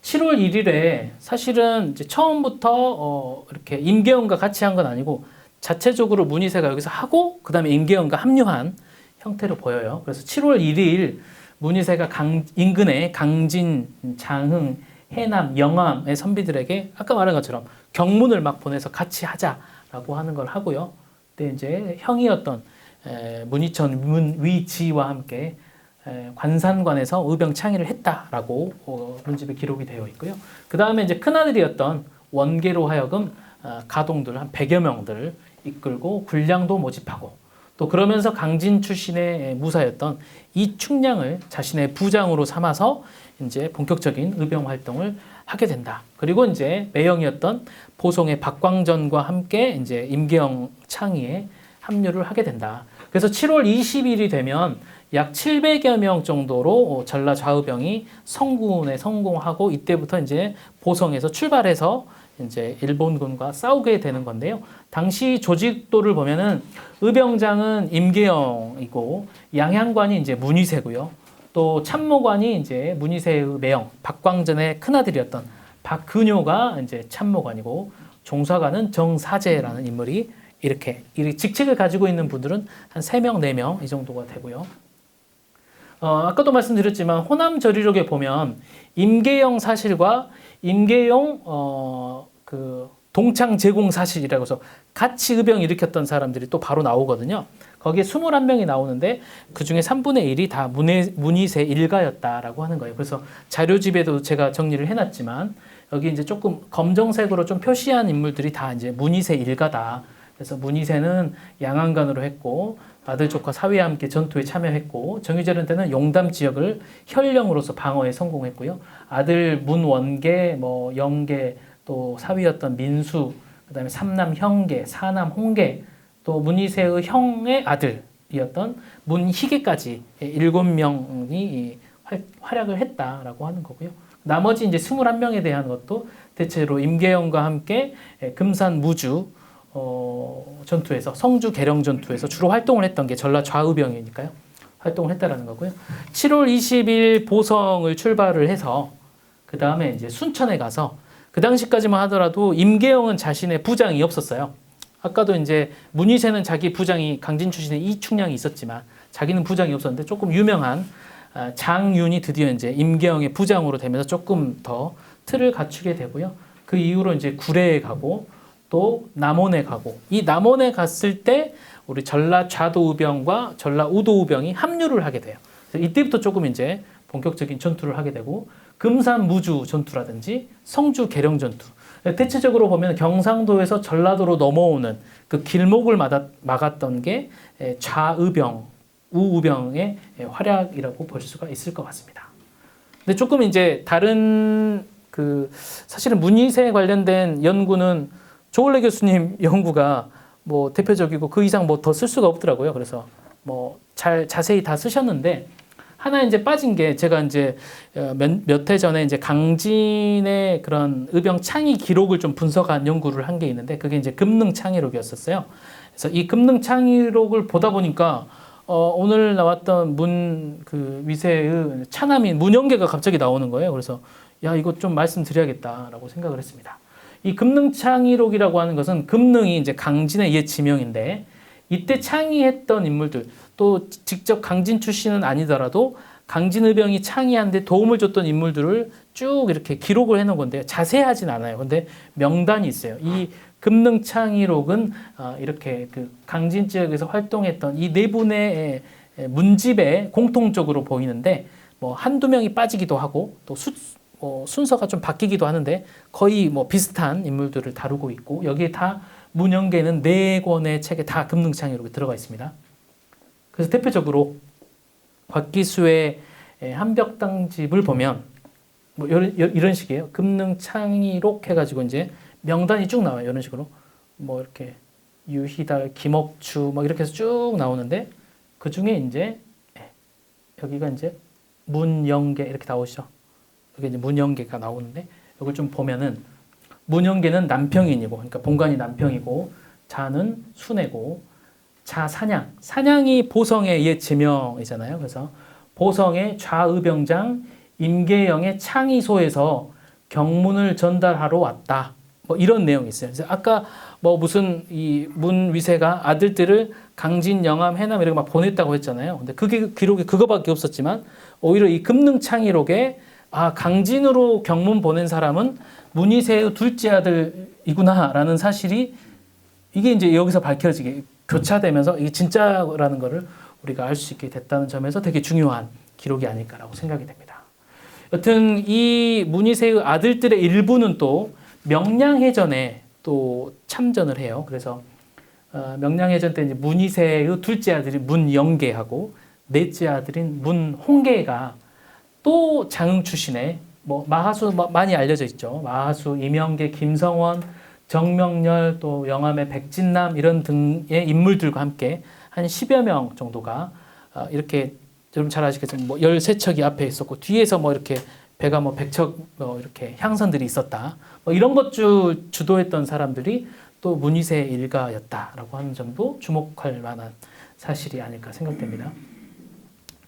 7월 1일에 사실은 이제 처음부터 이렇게 임계원과 같이 한 건 아니고 자체적으로 문희세가 여기서 하고 그다음에 임계원과 합류한 형태로 보여요. 그래서 7월 1일 문희세가 인근의 강진, 장흥, 해남, 영암의 선비들에게 아까 말한 것처럼 경문을 막 보내서 같이 하자라고 하는 걸 하고요. 그때 이제 형이었던 문희천 문위지와 함께 관산관에서 의병 창의를 했다라고 문집에 기록이 되어 있고요. 그 다음에 이제 큰아들이었던 원계로 하여금 가동들 한 100여 명들 이끌고 군량도 모집하고 또 그러면서 강진 출신의 무사였던 이충량을 자신의 부장으로 삼아서 이제 본격적인 의병 활동을 하게 된다. 그리고 이제 매형이었던 보송의 박광전과 함께 이제 임계영 창의에 합류를 하게 된다. 그래서 7월 20일이 되면 약 700여 명 정도로 전라 좌우병이 성군에 성공하고 이때부터 이제 보성에서 출발해서 이제 일본군과 싸우게 되는 건데요. 당시 조직도를 보면은 의병장은 임계영이고 양양관이 이제 문희세고요. 또 참모관이 이제 문희세의 매형 박광전의 큰아들이었던 박근효가 이제 참모관이고 종사관은 정사제라는 인물이 이렇게 직책을 가지고 있는 분들은 한 3명, 4명 이 정도가 되고요. 아까도 말씀드렸지만 호남저리록에 보면 임계영 사실과 임계영 그 동창 제공 사실이라고 해서 같이 의병 일으켰던 사람들이 또 바로 나오거든요. 거기에 21명이 나오는데 그중에 3분의 1이 다 문희세 일가였다라고 하는 거예요. 그래서 자료집에도 제가 정리를 해놨지만 여기 이제 조금 검정색으로 좀 표시한 인물들이 다 이제 문희세 일가다. 그래서 문희세는 양안관으로 했고 아들 조카 사위와 함께 전투에 참여했고 정유재는 때는 용담 지역을 현령으로서 방어에 성공했고요. 아들 문원계, 뭐 영계, 또 사위였던 민수, 그다음에 삼남 형계, 사남 홍계, 또 문희세의 형의 아들이었던 문희계까지 7명이 활약을 했다라고 하는 거고요. 나머지 이제 21명에 대한 것도 대체로 임계영과 함께 금산 무주 전투에서 성주 계령 전투에서 주로 활동을 했던 게 전라 좌의병이니까요. 활동을 했다라는 거고요. 7월 20일 보성을 출발을 해서 그 다음에 이제 순천에 가서 그 당시까지만 하더라도 임계영은 자신의 부장이 없었어요. 아까도 이제 문희세는 자기 부장이 강진 출신의 이충량이 있었지만 자기는 부장이 없었는데 조금 유명한 장윤이 드디어 이제 임계영의 부장으로 되면서 조금 더 틀을 갖추게 되고요. 그 이후로 이제 구례에 가고 또 남원에 가고 이 남원에 갔을 때 우리 전라 좌도의병과 전라 우도의병이 합류를 하게 돼요. 그래서 이때부터 조금 이제 본격적인 전투를 하게 되고 금산 무주 전투라든지 성주 계령 전투 대체적으로 보면 경상도에서 전라도로 넘어오는 그 길목을 막았던 게 좌의병, 우의병의 활약이라고 볼 수가 있을 것 같습니다. 근데 조금 이제 다른 그 사실은 문희세에 관련된 연구는 조을래 교수님 연구가 뭐 대표적이고 그 이상 뭐 더 쓸 수가 없더라고요. 그래서 뭐 잘 자세히 다 쓰셨는데 하나 이제 빠진 게 제가 이제 몇 해 전에 이제 강진의 그런 의병 창의 기록을 좀 분석한 연구를 한 게 있는데 그게 이제 금능 창의록이었었어요. 그래서 이 금능 창의록을 보다 보니까 오늘 나왔던 그 위세의 차남인 문영계가 갑자기 나오는 거예요. 그래서 야 이거 좀 말씀드려야겠다라고 생각을 했습니다. 이 금능창의록이라고 하는 것은 금능이 이제 강진의 옛 지명인데 이때 창의했던 인물들 또 직접 강진 출신은 아니더라도 강진 의병이 창의한 데 도움을 줬던 인물들을 쭉 이렇게 기록을 해놓은 건데요. 자세하진 않아요. 근데 명단이 있어요. 이 금능창의록은 이렇게 그 강진 지역에서 활동했던 이 네 분의 문집에 공통적으로 보이는데 뭐 한두 명이 빠지기도 하고 또 순서가 좀 바뀌기도 하는데 거의 뭐 비슷한 인물들을 다루고 있고 여기에 다 문영계는 4권의 책에 다 금능창이로 들어가 있습니다. 그래서 대표적으로 곽기수의 한벽당집을 보면 뭐 이런 식이에요. 금능창의록 해가지고 이제 명단이 쭉 나와요. 이런 식으로 뭐 이렇게 유희달, 김옥추 뭐 이렇게 해서 쭉 나오는데 그 중에 이제 여기가 이제 문영계 이렇게 나오시죠. 여기 이제 문영계가 나오는데 이걸 좀 보면은 문영계는 남평인이고, 그러니까 본관이 남평이고, 자는 순해고, 자산양, 산양이 보성의 옛 지명이잖아요. 그래서 보성의 좌의병장 임계영의 창의소에서 경문을 전달하러 왔다. 뭐 이런 내용이 있어요. 그래서 아까 뭐 무슨 이 문위세가 아들들을 강진, 영암, 해남 이렇게 막 보냈다고 했잖아요. 근데 그게 기록에 그거밖에 없었지만 오히려 이 금능창의록에 강진으로 경문 보낸 사람은 문위세의 둘째 아들이구나라는 사실이 이게 이제 여기서 밝혀지게 교차되면서 이게 진짜라는 거를 우리가 알 수 있게 됐다는 점에서 되게 중요한 기록이 아닐까라고 생각이 됩니다. 여튼 이 문위세의 아들들의 일부는 또 명량해전에 또 참전을 해요. 그래서 명량해전 때 이제 문위세의 둘째 아들이 문영계하고 넷째 아들인 문홍계가 또 장흥 출신의 뭐 마하수 많이 알려져 있죠. 마하수, 임영계, 김성원, 정명렬, 또 영암의 백진남 이런 등의 인물들과 함께 한 10여 명 정도가 이렇게 여러분 잘 아시겠지만 뭐 13척이 앞에 있었고 뒤에서 뭐 이렇게 배가 뭐 100척 뭐 이렇게 향선들이 있었다. 뭐 이런 것 주도했던 사람들이 또 문위세 일가였다라고 하는 점도 주목할 만한 사실이 아닐까 생각됩니다.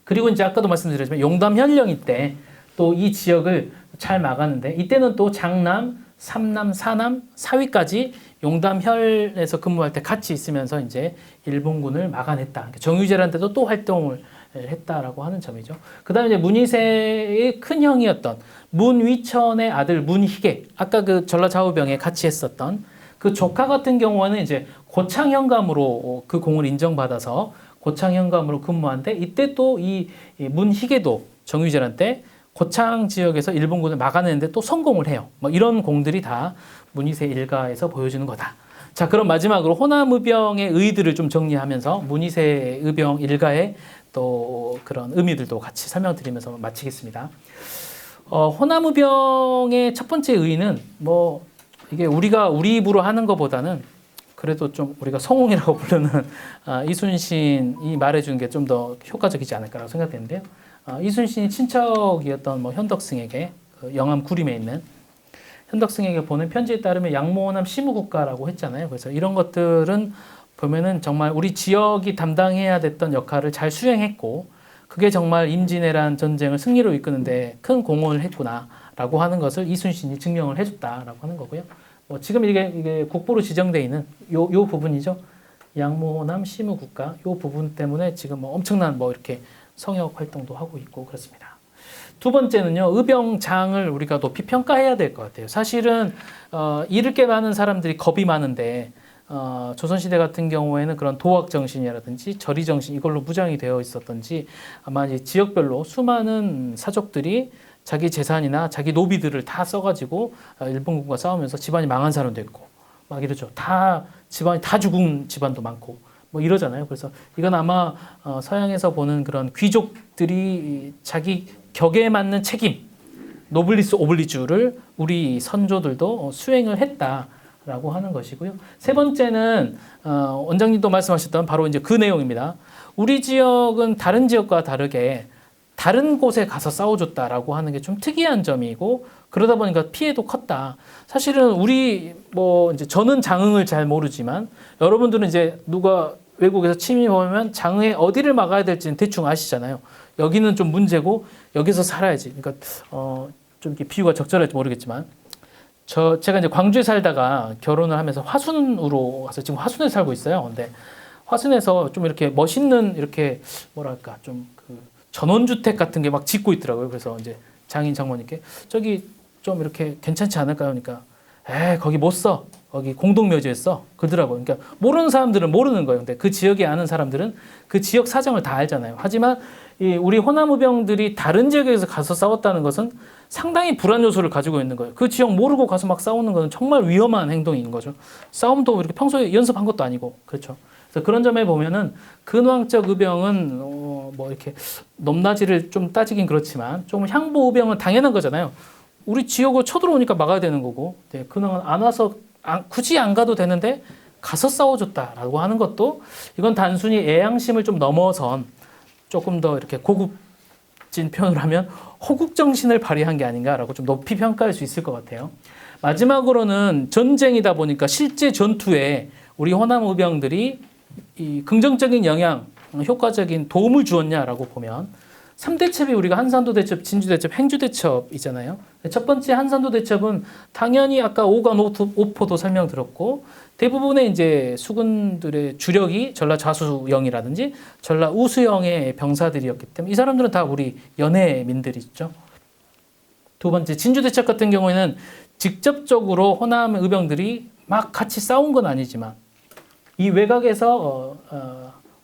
그리고 이제 아까도 말씀드렸지만 용담 현령이 때 또 이 지역을 잘 막았는데 이때는 또 장남, 삼남, 사남, 사위까지 용담혈에서 근무할 때 같이 있으면서 이제 일본군을 막아냈다. 정유재란테도 또 활동을 했다라고 하는 점이죠. 그 다음에 이제 문위세의 큰 형이었던 문위천의 아들 문희계, 아까 그 전라좌우병에 같이 했었던 그 조카 같은 경우는 이제 고창현감으로 그 공을 인정받아서 고창현감으로 근무한데 이때 또 이 문희계도 정유재란 때 고창 지역에서 일본군을 막아내는데 또 성공을 해요. 뭐 이런 공들이 다 문위세 일가에서 보여주는 거다. 자, 그럼 마지막으로 호남의병의 의의들을 좀 정리하면서 문위세 의병 일가의 또 그런 의미들도 같이 설명드리면서 마치겠습니다. 호남의병의 첫 번째 의의는 뭐 이게 우리가 우리 입으로 하는 것보다는 그래도 좀 우리가 성웅이라고 부르는 이순신이 말해주는 게 좀 더 효과적이지 않을까라고 생각되는데요. 이순신이 친척이었던 뭐 현덕승에게 영암 구림에 있는 현덕승에게 보낸 편지에 따르면 양모호남 시무국가라고 했잖아요. 그래서 이런 것들은 보면은 정말 우리 지역이 담당해야 됐던 역할을 잘 수행했고 그게 정말 임진왜란 전쟁을 승리로 이끄는데 큰 공헌을 했구나라고 하는 것을 이순신이 증명을 해줬다라고 하는 거고요. 뭐 지금 이게 국보로 지정되어 있는 요 부분이죠. 양모호남 시무국가 요 부분 때문에 지금 뭐 엄청난 뭐 이렇게 성역 활동도 하고 있고 그렇습니다. 두 번째는요, 의병장을 우리가 높이 평가해야 될 것 같아요. 사실은 잃을 게 많은 사람들이 겁이 많은데 조선시대 같은 경우에는 그런 도학 정신이라든지 절의 정신 이걸로 무장이 되어 있었던지 아마 이제 지역별로 수많은 사족들이 자기 재산이나 자기 노비들을 다 써가지고 일본군과 싸우면서 집안이 망한 사람도 있고 막 이러죠. 다 집안이 다 죽은 집안도 많고 뭐 이러잖아요. 그래서 이건 아마 서양에서 보는 그런 귀족들이 자기 격에 맞는 책임, 노블리스 오블리주를 우리 선조들도 수행을 했다라고 하는 것이고요. 세 번째는 원장님도 말씀하셨던 바로 이제 그 내용입니다. 우리 지역은 다른 지역과 다르게 다른 곳에 가서 싸워줬다라고 하는 게 좀 특이한 점이고 그러다 보니까 피해도 컸다. 사실은 우리 뭐 이제 저는 장흥을 잘 모르지만 여러분들은 이제 누가 외국에서 침입하면 장흥에 어디를 막아야 될지는 대충 아시잖아요. 여기는 좀 문제고 여기서 살아야지. 그러니까 좀 이렇게 비유가 적절할지 모르겠지만 제가 이제 광주에 살다가 결혼을 하면서 화순으로 가서 지금 화순에 살고 있어요. 근데 화순에서 좀 이렇게 멋있는 이렇게 뭐랄까 좀 그 전원주택 같은 게 막 짓고 있더라고요. 그래서 이제 장인 장모님께 저기 좀 이렇게 괜찮지 않을까요? 그러니까 거기 못 써. 거기 공동묘지에 써. 그러더라고요. 그러니까 모르는 사람들은 모르는 거예요. 근데 그 지역에 아는 사람들은 그 지역 사정을 다 알잖아요. 하지만 우리 호남의병들이 다른 지역에서 가서 싸웠다는 것은 상당히 불안 요소를 가지고 있는 거예요. 그 지역 모르고 가서 막 싸우는 것은 정말 위험한 행동인 거죠. 싸움도 이렇게 평소에 연습한 것도 아니고 그렇죠. 그래서 그런 점에 보면은 근왕적 의병은 뭐 이렇게 넘나지를 좀 따지긴 그렇지만 좀 향보 의병은 당연한 거잖아요. 우리 지역으로 쳐들어오니까 막아야 되는 거고 네, 근왕은 안 와서 굳이 안 가도 되는데 가서 싸워줬다라고 하는 것도 이건 단순히 애양심을 좀 넘어선 조금 더 이렇게 고급진 표현을 하면 호국 정신을 발휘한 게 아닌가라고 좀 높이 평가할 수 있을 것 같아요. 마지막으로는 전쟁이다 보니까 실제 전투에 우리 호남 의병들이 이 긍정적인 영향, 효과적인 도움을 주었냐라고 보면 3대첩이 우리가 한산도 대첩, 진주 대첩, 행주 대첩이잖아요. 첫 번째 한산도 대첩은 당연히 아까 오관 오포도 설명드렸고 대부분의 이제 수군들의 주력이 전라 좌수영이라든지 전라 우수영의 병사들이었기 때문에 이 사람들은 다 우리 연해민들이죠. 두 번째 진주 대첩 같은 경우에는 직접적으로 호남 의병들이 막 같이 싸운 건 아니지만 이 외곽에서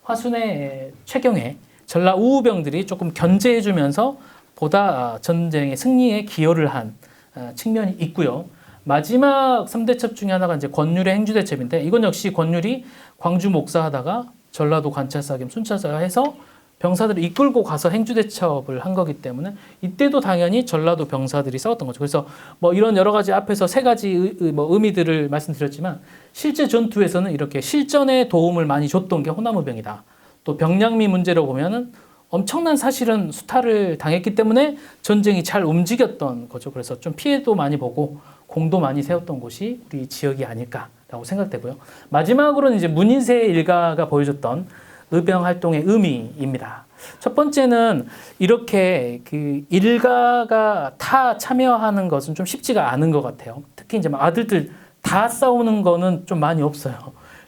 화순의 최경에 전라 우우병들이 조금 견제해주면서 보다 전쟁의 승리에 기여를 한 측면이 있고요. 마지막 3대첩 중에 하나가 이제 권율의 행주대첩인데 이건 역시 권율이 광주 목사하다가 전라도 관찰사 겸 순찰사가 해서 병사들을 이끌고 가서 행주대첩을 한 거기 때문에 이때도 당연히 전라도 병사들이 싸웠던 거죠. 그래서 뭐 이런 여러 가지 앞에서 세 가지 의미들을 말씀드렸지만 실제 전투에서는 이렇게 실전에 도움을 많이 줬던 게 호남의병이다. 또 병량미 문제로 보면은 엄청난 사실은 수탈을 당했기 때문에 전쟁이 잘 움직였던 거죠. 그래서 좀 피해도 많이 보고 공도 많이 세웠던 곳이 우리 지역이 아닐까라고 생각되고요. 마지막으로는 이제 문인세 일가가 보여줬던 의병 활동의 의미입니다. 첫 번째는 이렇게 그 일가가 다 참여하는 것은 좀 쉽지가 않은 것 같아요. 특히 이제 아들들 다 싸우는 거는 좀 많이 없어요.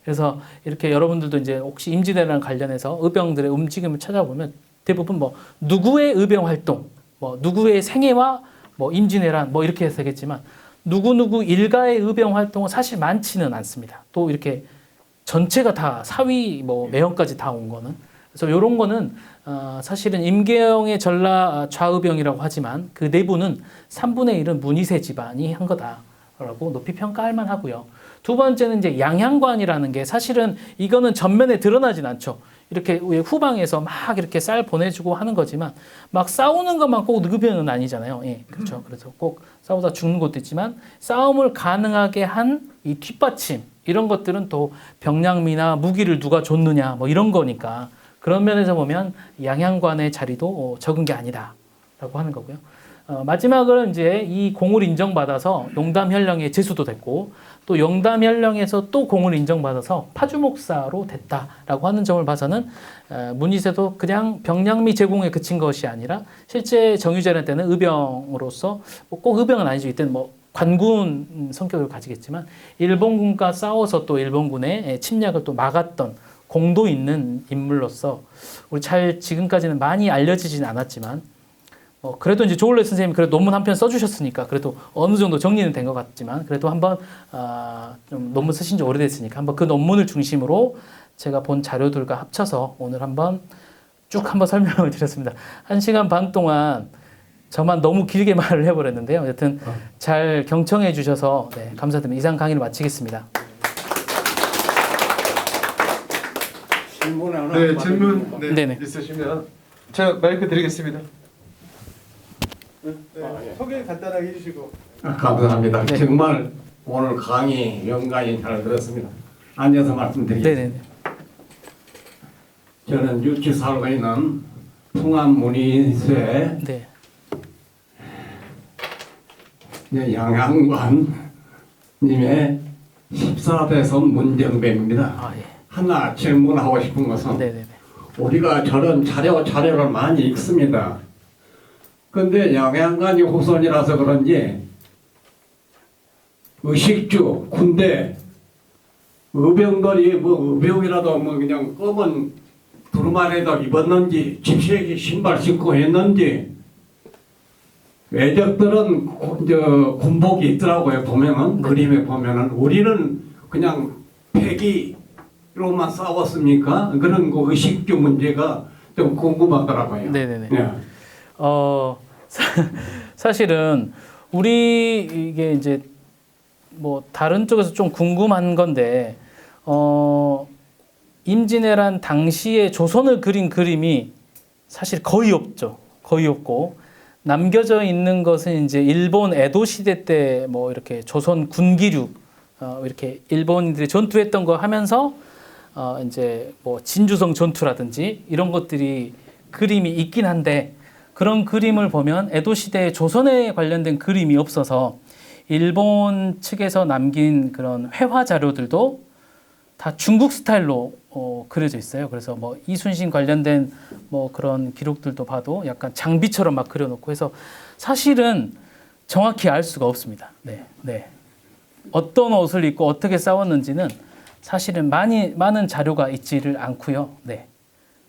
그래서 이렇게 여러분들도 이제 혹시 임진왜란 관련해서 의병들의 움직임을 찾아보면 대부분 뭐 누구의 의병 활동, 뭐 누구의 생애와 뭐 임진왜란 뭐 이렇게 해서 되겠지만 누구 일가의 의병 활동은 사실 많지는 않습니다. 또 이렇게 전체가 다 사위 뭐 매형까지 다 온 거는 그래서 이런 거는 사실은 임계영의 전라 좌의병이라고 하지만 그 내부는 3분의 1은 문이세 집안이 한 거다라고 높이 평가할 만하고요. 두 번째는 이제 양향관이라는 게 사실은 이거는 전면에 드러나진 않죠. 이렇게 후방에서 막 이렇게 쌀 보내주고 하는 거지만 막 싸우는 것만 꼭 의병은 아니잖아요. 예, 그렇죠. 그래서 꼭 싸우다 죽는 것도 있지만 싸움을 가능하게 한 이 뒷받침 이런 것들은 또 병량미나 무기를 누가 줬느냐 뭐 이런 거니까 그런 면에서 보면 양향관의 자리도 적은 게 아니다라고 하는 거고요. 마지막으로 이제 이 공을 인정받아서 용담현령에 제수도 됐고 또 용담현령에서 또 공을 인정받아서 파주목사로 됐다라고 하는 점을 봐서는 문희세도 그냥 병량미 제공에 그친 것이 아니라 실제 정유재란 때는 의병으로서 꼭 의병은 아니죠. 이때는 뭐 관군 성격을 가지겠지만 일본군과 싸워서 또 일본군의 침략을 또 막았던 공도 있는 인물로서 우리 잘 지금까지는 많이 알려지진 않았지만 그래도 이제 조울래 선생님이 그래도 논문 한 편 써주셨으니까 그래도 어느 정도 정리는 된 것 같지만 그래도 한번 좀 논문 쓰신 지 오래됐으니까 한번 그 논문을 중심으로 제가 본 자료들과 합쳐서 오늘 한번 쭉 한번 설명을 드렸습니다. 1시간 반 동안 저만 너무 길게 말을 해버렸는데요. 여튼 잘 경청해 주셔서 네, 감사드립니다. 이상 강의를 마치겠습니다. 네, 질문 네네. 있으시면 제가 마이크 드리겠습니다. 네, 소개 간단하게 해주시고. 감사합니다. 네. 정말 오늘 강의 연강히 잘 들었습니다. 앉아서 말씀드리겠습니다. 네네. 저는 유치 살고 있는 풍암문의세 네. 양양관님의 14대선 문정배입니다. 아 예. 하나 질문하고 싶은 것은 네네네. 우리가 저런 자료를 많이 읽습니다. 근데 양양관이 후손이라서 그런지 의식주, 군대, 의병들이 뭐 의병이라도 뭐 그냥 검은 두루마리도 입었는지 집시기 신발 신고 했는지 외적들은 군복이 있더라고요. 보면은 그림에 보면은 우리는 그냥 패기로만 싸웠습니까? 그런 그 의식주 문제가 좀 궁금하더라고요. 네네네. 네. 사실은 우리 이게 이제 뭐 다른 쪽에서 좀 궁금한 건데 임진왜란 당시에 조선을 그린 그림이 사실 거의 없죠. 거의 없고 남겨져 있는 것은 이제 일본 에도 시대 때 뭐 이렇게 조선 군기류 이렇게 일본인들이 전투했던 거 하면서 이제 뭐 진주성 전투라든지 이런 것들이 그림이 있긴 한데 그런 그림을 보면 에도 시대에 조선에 관련된 그림이 없어서 일본 측에서 남긴 그런 회화 자료들도 다 중국 스타일로 그려져 있어요. 그래서 뭐 이순신 관련된 뭐 그런 기록들도 봐도 약간 장비처럼 막 그려놓고 해서 사실은 정확히 알 수가 없습니다. 네, 네. 어떤 옷을 입고 어떻게 싸웠는지는 사실은 많은 자료가 있지를 않고요. 네,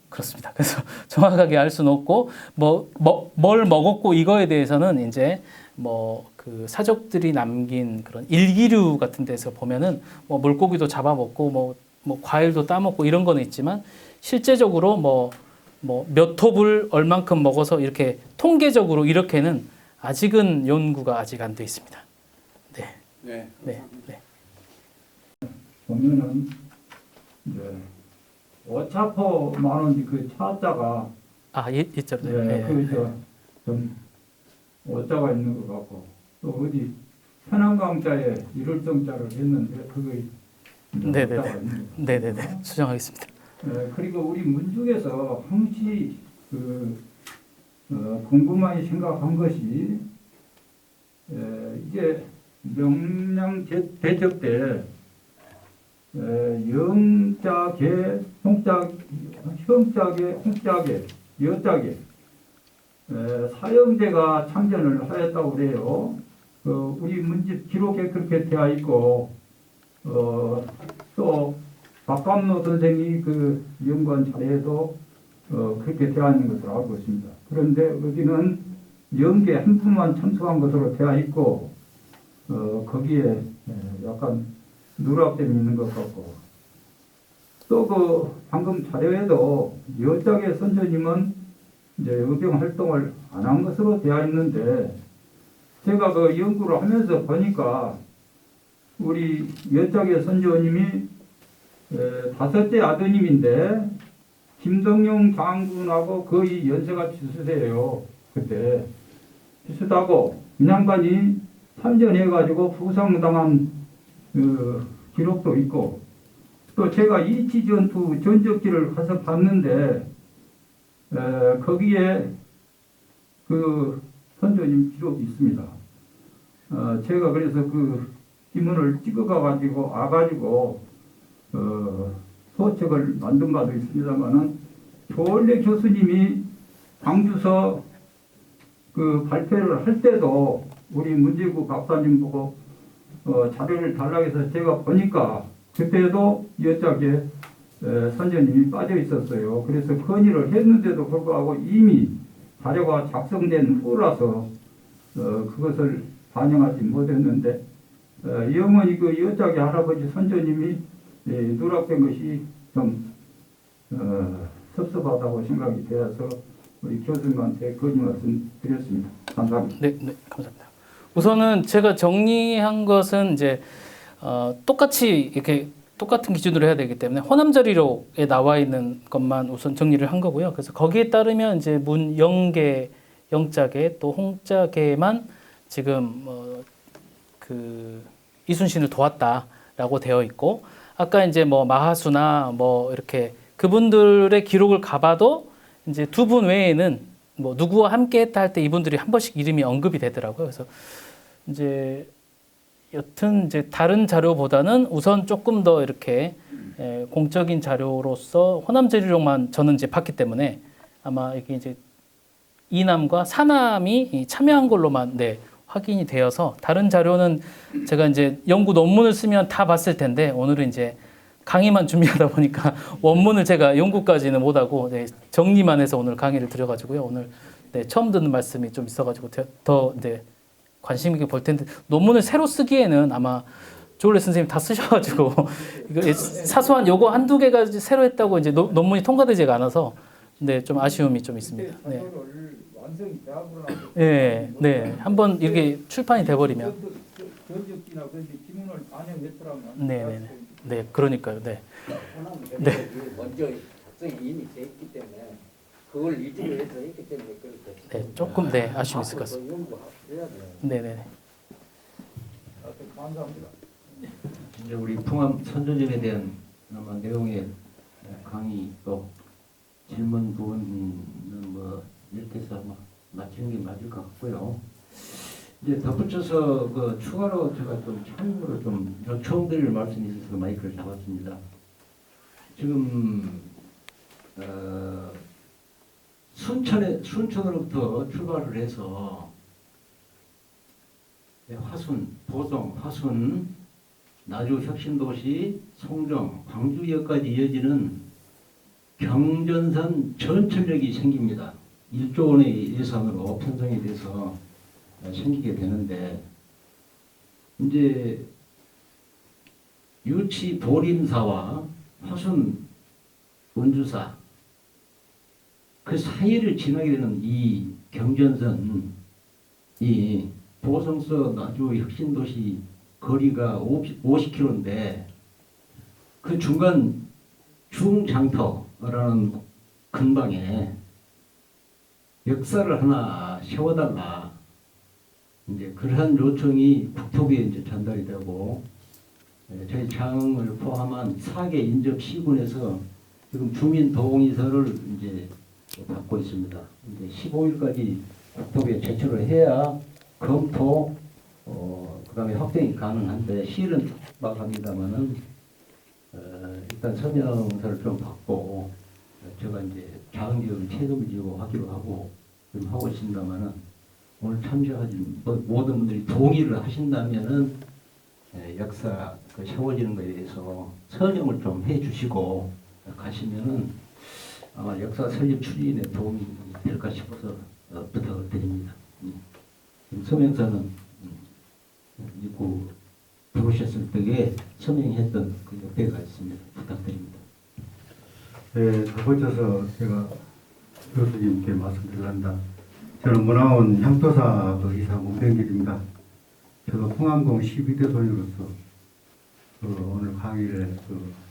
그렇습니다. 그래서 정확하게 알 수는 없고 뭘 먹었고 이거에 대해서는 이제 뭐 그 사족들이 남긴 그런 일기류 같은 데서 보면은 뭐 물고기도 잡아먹고 뭐 과일도 따먹고 이런 거는 있지만 실제적으로 뭐 몇 톱을 얼만큼 먹어서 이렇게 통계적으로 이렇게는 아직은 연구가 아직 안 돼 있습니다. 네. 네. 네. 네. 보면은 이제 오차포 만원지 그 차자가 있죠. 네, 그좀 오자가 있는 것 같고 또 어디 편안강자에 일월정자를 했는데 그게 네네네. 오자가 있는 것 같아요. 네네네. 수정하겠습니다. 그리고 우리 문중에서 항시 궁금하게 생각한 것이 이게 명량 대접 때 영자계, 형자계, 홍자계, 여자계 사형제가 참전을 하였다고 그래요. 우리 문집 기록에 그렇게 되어 있고 또 박감노 선생이 그 연구한 자료에도 그렇게 되어 있는 것으로 알고 있습니다. 그런데 여기는 영계 한 분만 참석한 것으로 되어 있고 거기에 약간 누락됨이 있는 것 같고 또 그 방금 자료에도 여짝의 선조님은 이제 의병 활동을 안 한 것으로 되어 있는데 제가 그 연구를 하면서 보니까 우리 여짝의 선조님이 5대 아드님인데 김덕용 장군하고 거의 연세가 비슷해요. 그때 비슷하고 이 양반이 참전해가지고 부상당한 기록도 있고 또 제가 이치전투 전적지를 가서 봤는데 거기에 그 선조님 기록이 있습니다. 제가 그래서 그 지문을 찍어가지고 와가지고 소책을 만든 바도 있습니다만은 조원래 교수님이 광주서 그 발표를 할 때도 우리 문제구 박사님 보고 자료를 달라고 해서 제가 보니까 그때도 여짝에 선생님이 빠져 있었어요. 그래서 건의를 했는데도 불구하고 이미 자료가 작성된 후라서 그것을 반영하지 못했는데 영원히 그 여짝의 할아버지 선조님이 누락된 것이 좀 섭섭하다고 생각이 되어서 우리 교수님한테 건의 말씀 드렸습니다. 감사합니다. 네, 네, 감사합니다. 우선은 제가 정리한 것은 이제 똑같이 이렇게 똑같은 기준으로 해야 되기 때문에 호남자리록에 나와 있는 것만 우선 정리를 한 거고요. 그래서 거기에 따르면 이제 문 영계, 영자계 또 홍자계만 지금 그 이순신을 도왔다라고 되어 있고 아까 이제 뭐 마하수나 뭐 이렇게 그분들의 기록을 가봐도 이제 두 분 외에는 뭐 누구와 함께 했다 할 때 이분들이 한 번씩 이름이 언급이 되더라고요. 그래서 이제 여튼 이제 다른 자료보다는 우선 조금 더 이렇게 공적인 자료로서 호남제리록만 저는 이제 봤기 때문에 아마 이게 이제 이남과 사남이 참여한 걸로만 확인이 되어서 다른 자료는 제가 이제 연구 논문을 쓰면 다 봤을 텐데 오늘은 이제 강의만 준비하다 보니까 원문을 제가 연구까지는 못하고 정리만 해서 오늘 강의를 드려가지고요. 오늘 처음 듣는 말씀이 좀 있어가지고 더 관심 있게 볼 텐데 논문을 새로 쓰기에는 아마 조울래 선생님 다 쓰셔가지고 이거 사소한 요거 한두 개가 새로 했다고 이제 논문이 통과되지가 않아서 좀 아쉬움이 좀 있습니다. 네. 완성이 되어버려. 네, 네. 한번 이렇게 출판이 돼버리면. 전적기나 그런데 지문을 반영했더라면. 네, 네, 네, 그러니까요. 네. 네. 먼저 작성이 이미 돼 있기 때문에 그걸 위주로 해서 했기 때문에 그렇게. 네, 조금 네 아쉬움이 있을 것 같습니다. 연구해야 돼요. 네, 네. 감사합니다. 이제 우리 풍암 선조점에 대한 아마 내용의 강의 또 질문 부분은 뭐 이렇게 해서 아마 마치는 게 맞을 것 같고요. 이제 덧붙여서 그 추가로 제가 좀 참고로 좀 요청드릴 말씀이 있어서 마이크를 잡았습니다. 지금 순천으로부터 출발을 해서 화순, 보성, 화순, 나주 혁신도시, 송정, 광주역까지 이어지는 경전선 전철역이 생깁니다. 1조 원의 예산으로 편성이 돼서 생기게 되는데 이제 유치 보림사와 화순 원주사 그 사이를 지나게 되는 이 경전선이 보성서 나주 혁신도시 거리가 50km인데 그 중간 중장터라는 근방에 역사를 하나 세워달라. 이제 그러한 요청이 국토부에 이제 전달이 되고 저희 장을 포함한 4개 인접 시군에서 지금 주민 동의서를 이제 받고 있습니다. 이제 15일까지 국토부에 제출을 해야 검토 그다음에 확정이 가능한데 시일은 촉박합니다만은 일단 서명서를 좀 받고 제가 이제 자은지역을 책임을 지고 하기로 하고 좀 하고 있습니다만은 오늘 참여하신 모든 분들이 동의를 하신다면은 역사 그 세워지는 것에 대해서 서명을 좀 해주시고 가시면은 아마 역사 설립 추진에 도움이 될까 싶어서 부탁을 드립니다. 서명서는 입고 들어오셨을 때에 서명했던 그 역대가 있습니다. 부탁드립니다. 네, 덧붙여서 제가 교수님께 말씀드리랍니다. 저는 문화원 향토사 이사 문병길입니다. 저도 풍암동 12대 손으로서 오늘 강의를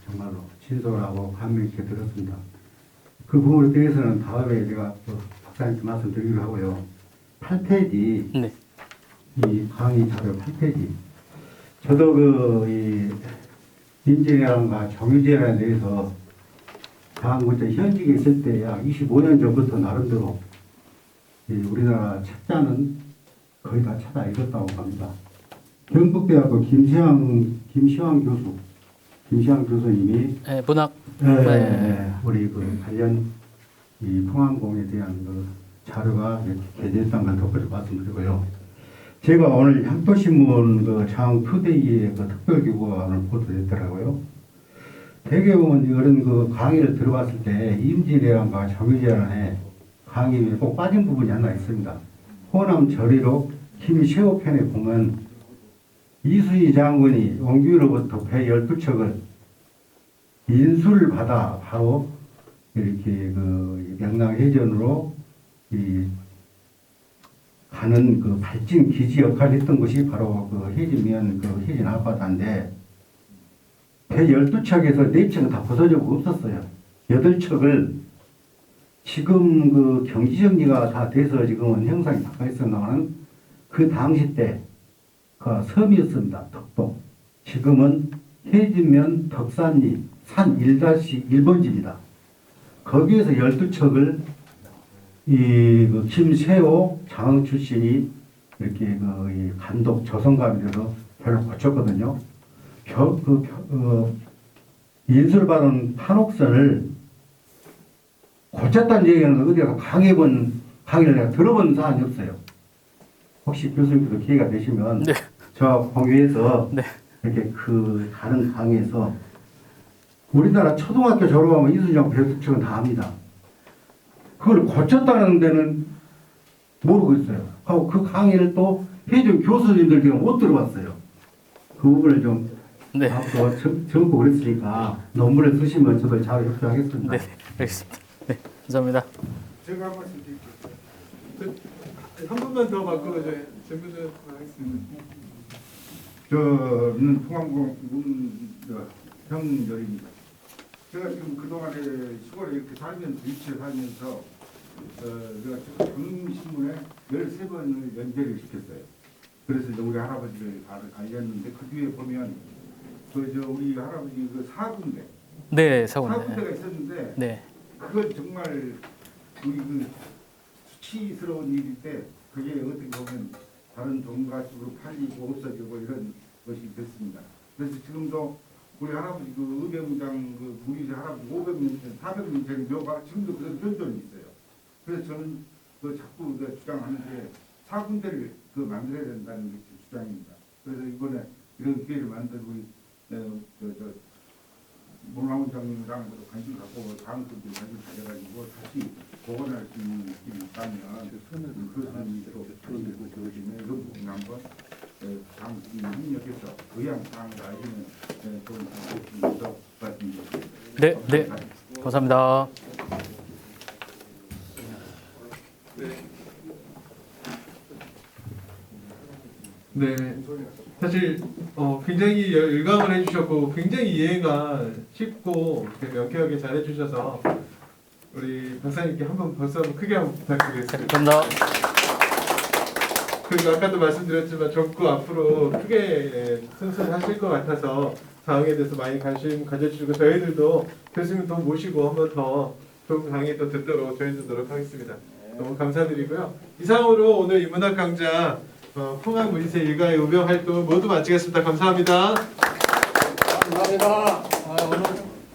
정말로 진솔하고 감명 있게 들었습니다. 그 부분에 대해서는 다음에 제가 박사님께 말씀드리기로 하고요. 8페이지 네. 이 강의 자료 8페이지 저도 이 인재량과 정유재량에 대해서 다음부터 현직에 있을 때 약 25년 전부터 나름대로 우리나라 책자는 거의 다 찾아 읽었다고 합니다. 경북대학교 김시황 교수님이 네, 문학. 우리 그 관련 이 풍암공에 대한 그 자료가 이렇게 게재했다는 걸 덧붙여 말씀드리고요. 제가 오늘 향토신문 그 장 투데이에 그 특별기구가 오늘 보도됐더라고요. 대개 보면 이런 그 강의를 들어봤을 때 임진왜란과 정유재란의 강의에 꼭 빠진 부분이 하나 있습니다. 호남 저리로 김세호 편에 보면 이순희 장군이 원규로부터 배 12척을 인수를 받아 바로 이렇게 그 명랑해전으로 가는 그 발진 기지 역할을 했던 것이 바로 그 해진면 그 해진 앞바다인데 배 12척에서 4척은 다 부서지고 없었어요. 8척을 지금 그 경지정리가 다 돼서 지금은 형상이 바뀌어 있었나마는 그 당시 때 그 섬이었습니다. 덕동. 지금은 해진면 덕산리 산 1-1번지입니다. 거기에서 12척을 그 김세호 장흥 출신이 이렇게 그 감독 조선감이 돼서 별로 고쳤거든요. 인술받은 판옥선을 고쳤다는 얘기는 어디가 강의를 내가 들어본 사람이 없어요. 혹시 교수님께서 기회가 되시면 네. 저와 공유해서 네. 이렇게 그 다른 강의에서 우리나라 초등학교 졸업하면 이순정 배수측은 다 압니다. 그걸 고쳤다는 데는 모르고 있어요. 하고 그 강의를 또 해준 교수님들께 못 들어봤어요. 그 부분을 좀 네. 앞으로 적고 그랬으니까 논문을 쓰시면 저도 잘 협조하겠습니다. 네, 알겠습니다. 네, 감사합니다. 제가 한 말씀 드릴게요. 한 분만 더 바꿔줘요. 질문 좀 하겠습니다. 저는 통합공 형열입니다. 제가 지금 그동안에 시골에 이렇게 살면서 위치에 살면서 제가 지금 신문에 13번을 연재를 시켰어요. 그래서 이제 우리 할아버지를 알렸는데 그 뒤에 보면 우리 할아버지 그 사군대 네, 사고네. 사군대가 있었는데 네. 그건 정말 우리 그 수치스러운 일일 때 그게 어떻게 보면 다른 종가식으로 팔리고 없어지고 이런 것이 됐습니다. 그래서 지금도 우리 할아버지 그 의병장 우리 할아버지 500년 전 400년 전 묘가 지금도 그런 현존이 있어요. 그래서 저는 자꾸 주장하는 게 사군대를 만들어야 된다는 게 주장입니다. 그래서 이번에 이런 기회를 만들고 문화원장님이랑 관심 갖고 다음 분들 관심 가져가지고 다시 복원할 수 있는 길이 있다면 그것은 또 저희고 저희는 이런 부분 한번 다음 분이 협력해서 의향 사항을 알리는 좋은 방법이 말씀드립니다. 네, 네. 감사합니다. 네, 사실 굉장히 열감을 해주셨고 굉장히 이해가 쉽고 명쾌하게 잘 해주셔서 우리 박사님께 박수 한번 크게 한번 부탁드리겠습니다. 감사합니다. 그리고 아까도 말씀드렸지만 적고 앞으로 크게 승선하실 것 같아서 사항에 대해서 많이 관심 가져주시고 저희들도 교수님 더 모시고 한 번 더 좋은 강의 또 듣도록 조연주도록 하겠습니다. 너무 감사드리고요. 이상으로 오늘 인문학 강좌 풍암 문세 일가의 우병 활동을 모두 마치겠습니다. 감사합니다. 감사합니다.